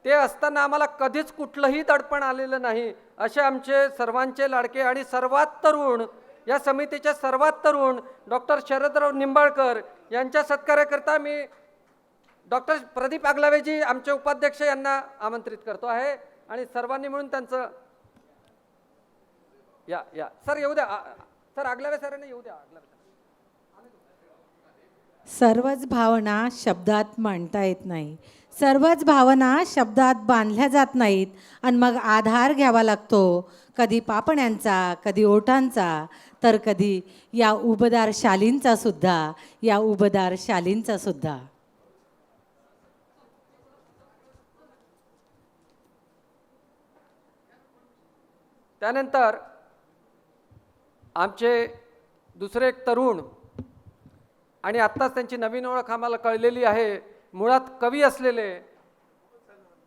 ते असताना आम्हाला कधीच कुठलंही दडपण आलेलं नाही. असे आमचे सर्वांचे लाडके आणि सर्वात तरुण, या समितीचे सर्वात तरुण डॉक्टर शरदराव निंबाळकर यांच्या सत्काराकरता मी डॉक्टर प्रदीप आगलावेजी आमचे उपाध्यक्ष यांना आमंत्रित करतो आहे आणि सर्वांनी मिळून त्यांचं या सर येऊ द्या. सर आगलावे सरांना येऊ द्या. सर्वच भावना शब्दात मांडता येत नाही, सर्वच भावना शब्दात बांधल्या जात नाहीत आणि मग आधार घ्यावा लागतो, कधी पापण्यांचा, कधी ओठांचा, तर कधी या उबदार शालींचा सुद्धा. त्यानंतर आमचे दुसरे एक तरुण आणि आत्ताच त्यांची नवीन ओळख आम्हाला कळलेली आहे, मुळात कवी असलेले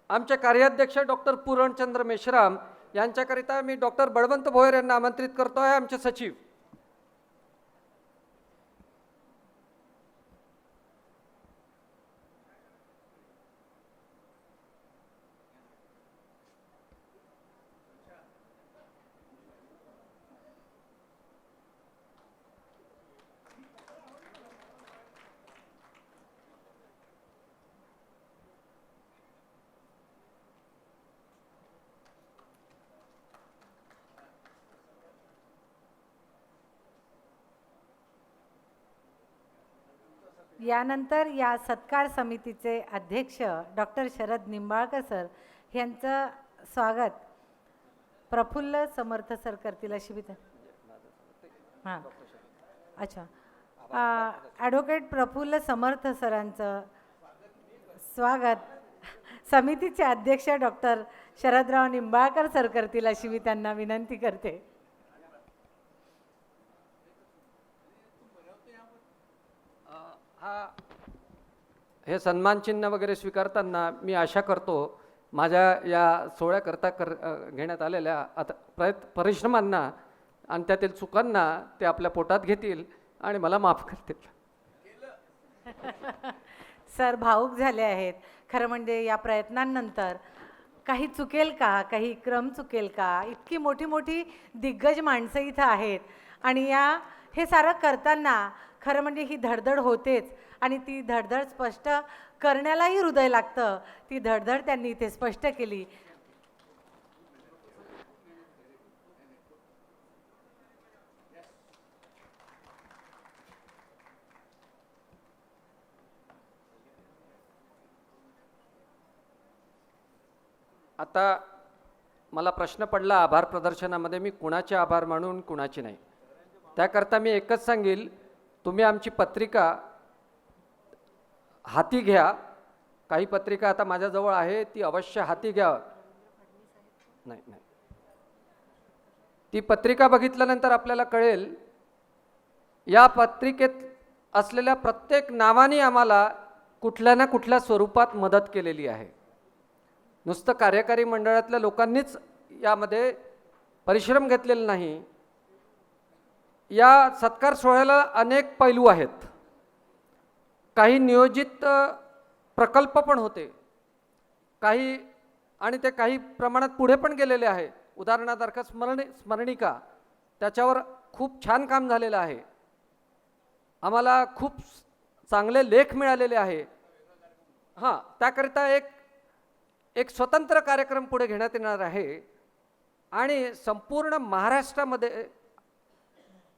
आमचे कार्याध्यक्ष डॉक्टर पूरणचंद्र मेश्राम यांच्याकरिता मी डॉक्टर बळवंत भोयर यांना आमंत्रित करतो आहे, आमचे सचिव. यानंतर या सत्कार समितीचे अध्यक्ष डॉक्टर शरद निंबाळकर सर यांचं स्वागत प्रफुल्ल समर्थ सर करतील अशी हां अच्छा ॲडव्होकेट प्रफुल्ल समर्थ सरांचं स्वागत समितीचे अध्यक्ष डॉक्टर शरदराव निंबाळकर सर करतील अशी मी त्यांना विनंती करते. हे सन्मान चिन्ह वगैरे स्वीकारताना मी आशा करतो माझ्या या सोहळ्याकरता घेण्यात आलेल्या परिश्रमांना आणि त्यातील चुकांना ते आपल्या पोटात घेतील आणि मला माफ करतील. सर भावुक झाले आहेत. खरं म्हणजे या प्रयत्नांनंतर काही चुकेल का, काही क्रम चुकेल का, इतकी मोठी मोठी दिग्गज माणसं इथं आहेत आणि हे सारं करताना खरं म्हणजे ही धडधड होतेच आणि ती धडधड स्पष्ट करण्यालाही हृदय लागतं. ती धडधड त्यांनी इथे स्पष्ट केली. आता मला प्रश्न पडला आभार प्रदर्शनामध्ये मी कुणाचे आभार मानून कुणाचे नाही. त्याकरता मी एकच सांगेल, तुम्ही आमची पत्रिका हाती घ्या. काही पत्रिका आता माझ्याजवळ आहे, ती अवश्य हाती घ्या. नाही नाही ती पत्रिका बघितल्यानंतर आपल्याला कळेल या पत्रिकेत असलेल्या प्रत्येक नावाने आम्हाला कुठल्या ना कुठल्या स्वरूपात मदत केलेली आहे. नुसतं कार्यकारी मंडळातल्या लोकांनीच यामध्ये परिश्रम घेतलेले नाही. या सत्कार सोहळ्याला अनेक पैलू आहेत. काही नियोजित प्रकल्प पण होते काही, आणि ते काही प्रमाणात पुढे पण गेलेले आहे. उदाहरणार्थ स्मरणिका, त्याच्यावर खूप छान काम झालेलं आहे. आम्हाला खूप चांगले लेख मिळालेले आहे. हां, त्याकरिता एक स्वतंत्र कार्यक्रम पुढे घेण्यात येणार आहे आणि संपूर्ण महाराष्ट्रामध्ये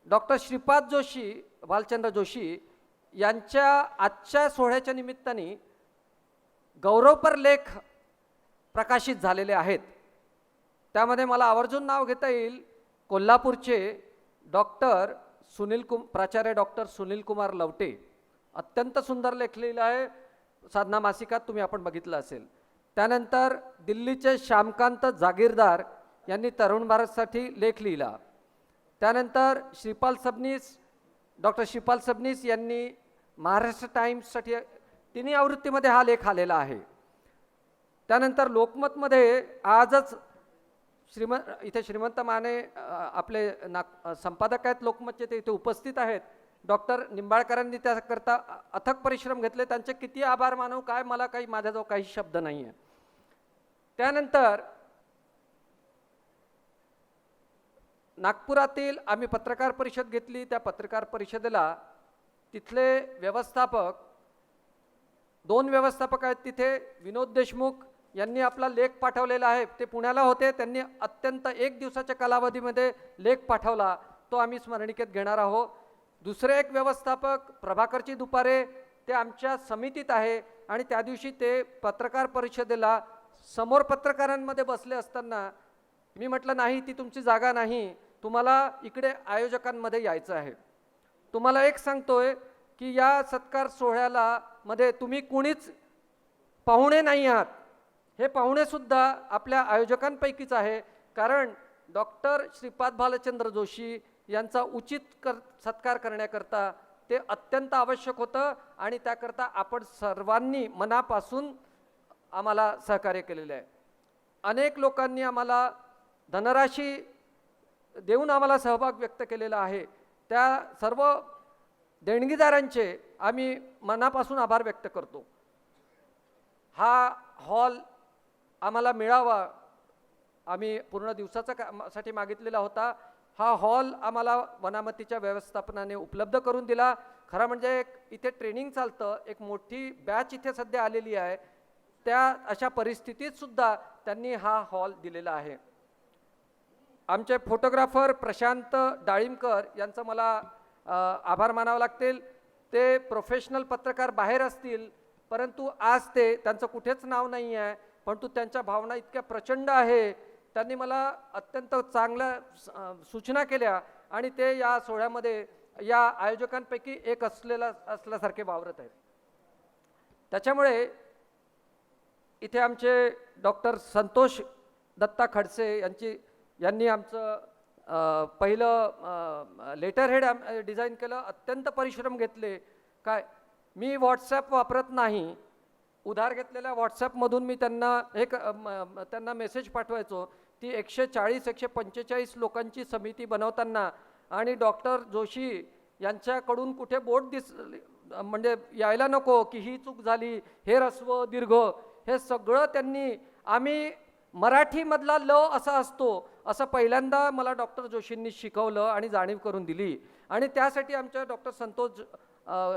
डॉक्टर श्रीपाद जोशी, भालचंद्र जोशी यांच्या आजच्या सोहळ्याच्या निमित्ताने गौरवपर लेख प्रकाशित झालेले आहेत. त्यामध्ये मला आवर्जून नाव घेता येईल कोल्हापूरचे प्राचार्य डॉक्टर सुनील कुमार लवटे. अत्यंत सुंदर लेख लिहिला आहे, साधना मासिकात तुम्ही आपण बघितलं असेल. त्यानंतर दिल्लीचे श्यामकांत जागीरदार यांनी तरुण भारतसाठी लेख लिहिला. त्यानंतर डॉक्टर श्रीपाल सबनीस यांनी महाराष्ट्र टाइम्ससाठी तिन्ही आवृत्तीमध्ये हा लेख आलेला आहे. त्यानंतर लोकमतमध्ये आजच इथे श्रीमंत माने आपले संपादक आहेत लोकमतचे, ते इथे उपस्थित आहेत. डॉक्टर निंबाळकरांनी त्याकरता अथक परिश्रम घेतले. त्यांचे किती आभार मानू काय, मला माझ्याजवळ काही शब्द नाही आहे. त्यानंतर नागपुरातील आम्ही पत्रकार परिषद घेतली. त्या पत्रकार परिषदेला तिथले व्यवस्थापक, 2 व्यवस्थापक आहेत तिथे. विनोद देशमुख यांनी आपला लेख पाठवलेला आहे. ते पुण्याला होते, त्यांनी अत्यंत 1 दिवसाच्या कालावधीमध्ये लेख पाठवला, तो आम्ही स्मरणिकेत घेणार आहोत. दुसरे एक व्यवस्थापक प्रभाकरची दुपारे, ते आमच्या समितीत आहे आणि त्या दिवशी ते पत्रकार परिषदेला समोर पत्रकारांमध्ये बसले असताना मी म्हटलं नाही, ती तुमची जागा नाही, तुम्हाला इकडे आयोजकांमध्ये यायचं आहे. तुम्हाला एक सांगतोय की या सत्कार सोहळ्याला मध्ये तुम्ही कुणीच पाहुणे नाही आहात. हे पाहुणेसुद्धा आपल्या आयोजकांपैकीच आहे, कारण डॉक्टर श्रीपाद भालचंद्र जोशी यांचा उचित सत्कार करण्याकरता ते अत्यंत आवश्यक होतं आणि त्याकरता आपण सर्वांनी मनापासून आम्हाला सहकार्य केलेलं आहे. अनेक लोकांनी आम्हाला धनराशी देऊन आम्हाला सहभाग व्यक्त केलेला आहे. त्या सर्व देणगीदारांचे आम्ही मनापासून आभार व्यक्त करतो. हा हॉल आम्हाला मिळावा, आम्ही पूर्ण दिवसाचा साठी मागितलेला होता. हा हॉल आम्हाला वनामतीच्या व्यवस्थापनाने उपलब्ध करून दिला. खरं म्हणजे इथे ट्रेनिंग चालतं, एक मोठी बॅच इथे सध्या आलेली आहे. त्या अशा परिस्थितीत सुद्धा त्यांनी हा हॉल दिलेला आहे. आमचे फोटोग्राफर प्रशांत डाळिंबकर यांचं मला आभार मानावं लागतील. ते प्रोफेशनल पत्रकार बाहेर असतील, परंतु आज ते त्यांचं कुठेच नाव नाही आहे, परंतु त्यांच्या भावना इतक्या प्रचंड आहे. त्यांनी मला अत्यंत चांगल्या सूचना केल्या आणि ते या सोहळ्यामध्ये या आयोजकांपैकी एक असल्यासारखे वावरत आहेत. त्याच्यामुळे इथे आमचे डॉक्टर संतोष दत्ता खडसे यांनी आमचं पहिलं लेटर हेड डिझाईन केलं. अत्यंत परिश्रम घेतले. काय मी व्हॉट्सॲप वापरत नाही, उधार घेतलेल्या व्हॉट्सॲपमधून मी त्यांना मेसेज पाठवायचो. ती 140-145 लोकांची समिती बनवताना आणि डॉक्टर जोशी यांच्याकडून कुठे बोट म्हणजे यायला नको की ही चूक झाली, हे ह्रस्व दीर्घ हे सगळं त्यांनी, आम्ही मराठीमधला ल असा असतो असं पहिल्यांदा मला डॉक्टर जोशींनी शिकवलं आणि जाणीव करून दिली. आणि त्यासाठी आमच्या डॉक्टर संतोष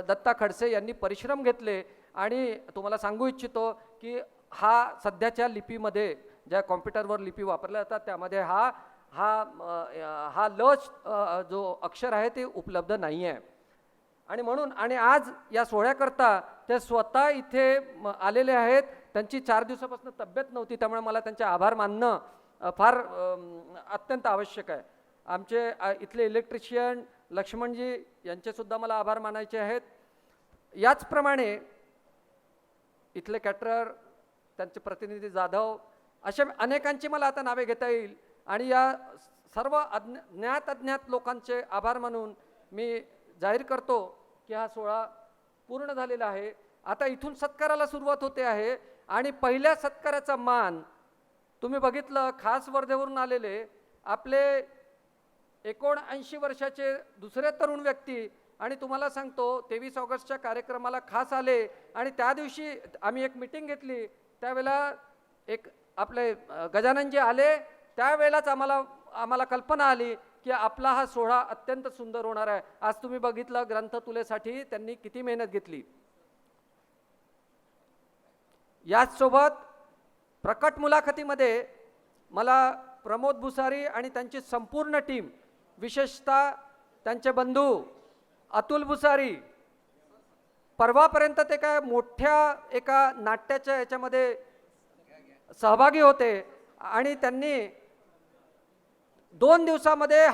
दत्ता खडसे यांनी परिश्रम घेतले. आणि तुम्हाला सांगू इच्छितो की हा सध्याच्या लिपीमध्ये ज्या कॉम्प्युटरवर लिपी वापरल्या जातात त्यामध्ये हा ल जो अक्षर आहे ते उपलब्ध नाही आहे. आणि म्हणून आणि आज या सोहळ्याकरता ते स्वतः इथे आलेले आहेत. त्यांची 4 दिवसापासून तब्येत नव्हती, त्यामुळे मला त्यांचे आभार मानणं फार अत्यंत आवश्यक आहे. आमचे इथले इलेक्ट्रिशियन लक्ष्मणजी यांचेसुद्धा मला आभार मानायचे आहेत. याचप्रमाणे इथले कॅटरर, त्यांचे प्रतिनिधी जाधव, अशा अनेकांची मला आता नावे घेता येईल. आणि या सर्व ज्ञात अज्ञात लोकांचे आभार मानून मी जाहीर करतो की हा सोहळा पूर्ण झालेला आहे. आता इथून सत्काराला सुरुवात होते आहे. आणि पहिल्या सत्काराचा मान तुम्ही बघितलं, खास वर्धेवरून आलेले आपले 79 वर्षाचे दुसरे तरुण व्यक्ती. आणि तुम्हाला सांगतो 23 ऑगस्टच्या कार्यक्रमाला खास आले. आणि त्या दिवशी आम्ही एक मीटिंग घेतली, त्यावेळेला एक आपले गजाननजी आले. त्यावेळेलाच आम्हाला कल्पना आली की आपला हा सोहळा अत्यंत सुंदर होणार आहे. आज तुम्ही बघितलं ग्रंथतुलेसाठी त्यांनी किती मेहनत घेतली. याचसोबत प्रकट मुलाखतीमध्ये मला प्रमोद भुसारी आणि त्यांची संपूर्ण टीम, विशेषतः त्यांचे बंधू अतुल भुसारी, परवापर्यंत ते काय मोठ्या एका नाट्याच्या याच्यामध्ये सहभागी होते आणि त्यांनी 2 दिवसामध्ये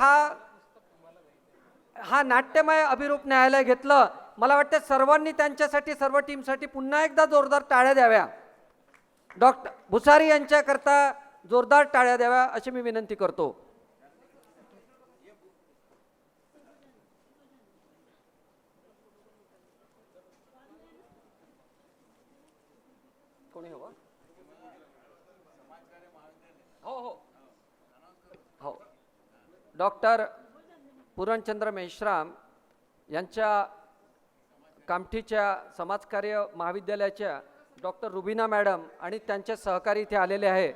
हा नाट्यमय अभिरूप न्यायालय घेतलं. मला वाटतं सर्वांनी त्यांच्यासाठी, सर्व टीमसाठी पुन्हा एकदा जोरदार टाळ्या द्याव्या. डॉक्टर भुसारी यांच्याकरता जोरदार टाळ्या द्याव्या अशी मी विनंती करतो. कोणी हवं? हो, डॉक्टर पूरणचंद्र मेश्राम यांच्या कामठीच्या समाजकार्य महाविद्यालयाच्या डॉक्टर रुबीना मॅडम आणि त्यांचे सहकारी इथे आलेले आहे.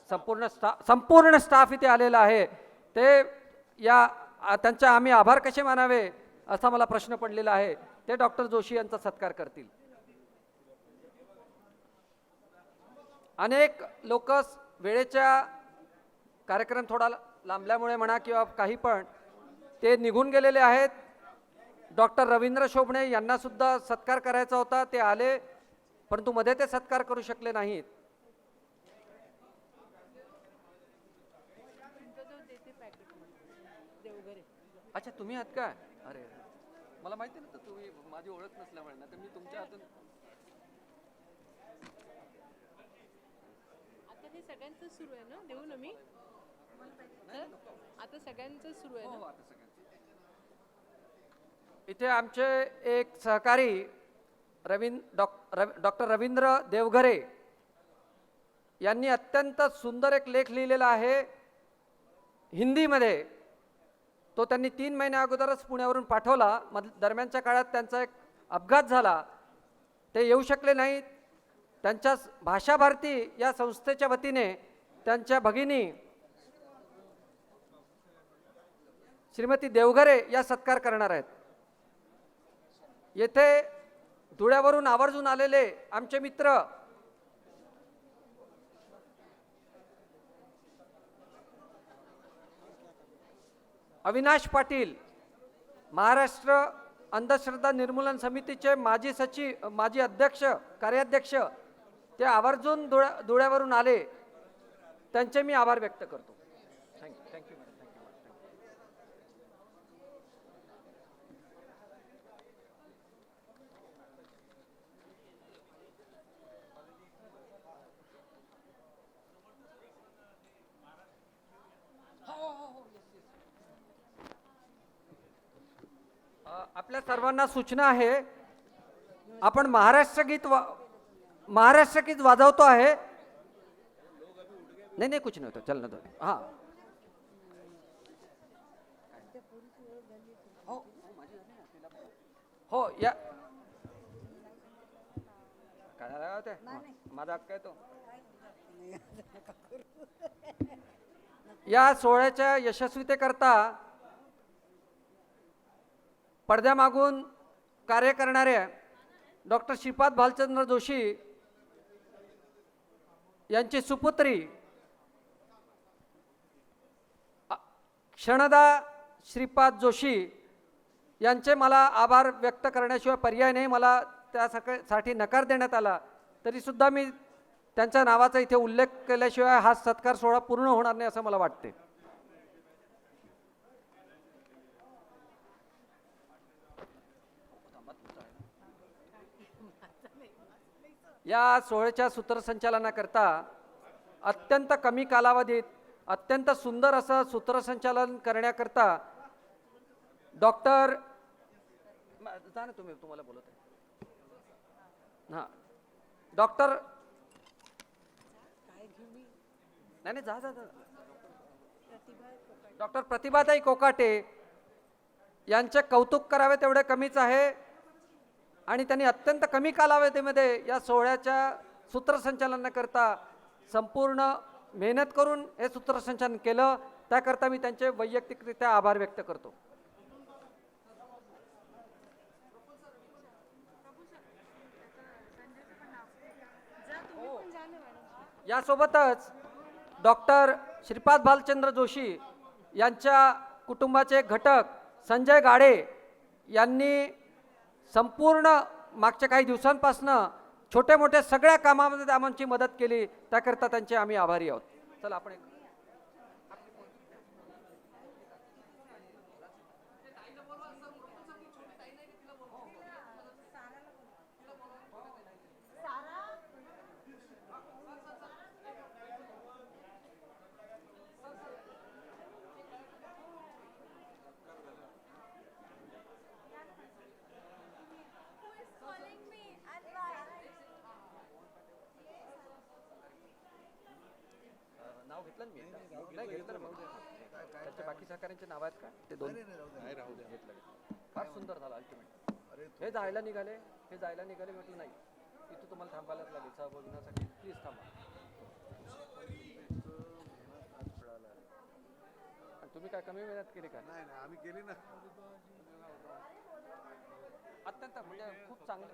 संपूर्ण स्टाफ इथे आलेला आहे. ते त्यांचा आम्ही आभार कसे मानावे असा मला प्रश्न पडलेला आहे. ते डॉक्टर जोशी यांचा सत्कार करतील. अनेक लोक वेळेच्या कार्यक्रम थोडा लांबल्यामुळे म्हणा किंवा काही पण ते निघून गेलेले आहेत. डॉक्टर रवींद्र शोभणे यांना सुद्धा सत्कार करायचा होता, ते आले परंतु मध्ये ते सत्कार करू शकले नाहीत. अच्छा, तुम्ही आहात का? अरे मला माहिती नव्हतं, तुम्ही माझी ओळख नसल्यामुळे ना, तर मी तुमच्या हातून आता हे सगळ्यांचं सुरू आहे ना, देऊ ना मी. आता सगळ्यांचं सुरू आहे ना. इथे आमचे एक सहकारी डॉक्टर रवींद्र देवघरे यांनी अत्यंत सुंदर एक लेख लिहिलेला आहे हिंदीमध्ये. तो त्यांनी 3 महिन्या अगोदरच पुण्यावरून पाठवला. दरम्यानच्या काळात त्यांचा एक अपघात झाला, ते येऊ शकले नाहीत. त्यांच्या भाषा भारती या संस्थेच्या वतीने त्यांच्या भगिनी श्रीमती देवघरे या सत्कार करणार आहेत. येथे धुळ्यावरून आवर्जून आलेले आमचे मित्र अविनाश पाटील, महाराष्ट्र अंधश्रद्धा निर्मूलन समितीचे माजी अध्यक्ष, कार्याध्यक्ष, ते आवर्जून धुळ्यावरून आले. त्यांचे मी आभार व्यक्त करतो. थँक्यू. आपल्या सर्वांना सूचना आहे, आपण महाराष्ट्र गीत वाजवतो आहे. नहीं कुछ नहीं होता, चलना दो. हाँ हो या काय होते माझा हक्क आहे तो. या सोहळ्याच्या यशस्वीतेकरता पडद्यामागून कार्य करणाऱ्या डॉक्टर श्रीपाद भालचंद्र जोशी यांची सुपुत्री क्षणदा श्रीपाद जोशी यांचे मला आभार व्यक्त करण्याशिवाय पर्याय नाही. मला त्यासाठी नकार देण्यात आला, तरीसुद्धा मी त्यांच्या नावाचा इथे उल्लेख केल्याशिवाय हा सत्कार सोहळा पूर्ण होणार नाही असं मला वाटते. या सोहळ्याच्या सूत्रसंचालनाकरता अत्यंत कमी कालावधीत अत्यंत सुंदर असं सूत्रसंचालन करण्याकरता डॉक्टर जा ना तुम्हाला बोलत आहे. हां डॉक्टर नाही जा डॉक्टर प्रतिभाताई कोकाटे यांचे कौतुक करावे तेवढे कमीच आहे. आणि त्यांनी अत्यंत कमी कालावधीमध्ये या सोहळ्याच्या सूत्रसंचालनाकरता संपूर्ण मेहनत करून हे सूत्रसंचालन केलं. त्याकरता मी त्यांचे वैयक्तिकरित्या आभार व्यक्त करतो. यासोबतच डॉक्टर श्रीपाद भालचंद्र जोशी यांच्या कुटुंबाचे घटक संजय गाडे यांनी संपूर्ण मागच्या काही दिवसांपासनं छोटे मोठे सगळ्या कामामध्ये आमची मदत केली. त्याकरता त्यांचे आम्ही आभारी आहोत. चला आपण नाव घेतलं मी नाही घेतलं मग त्याच्या बाकी सहकाऱ्यांचे नाव आहेत का ते दोन नाही राहू दे घेतलं. फार सुंदर झालं अल्टिमेट. हे जायला निघाले म्हटलं नाही इथं तुम्हाला थांबायलाच लागेल सहभागीसाठी. प्लीज थांबा. तुम्ही काय कमी मेहनत केली का? नाही आम्ही केली ना. अत्यंत म्हणजे खूप चांगले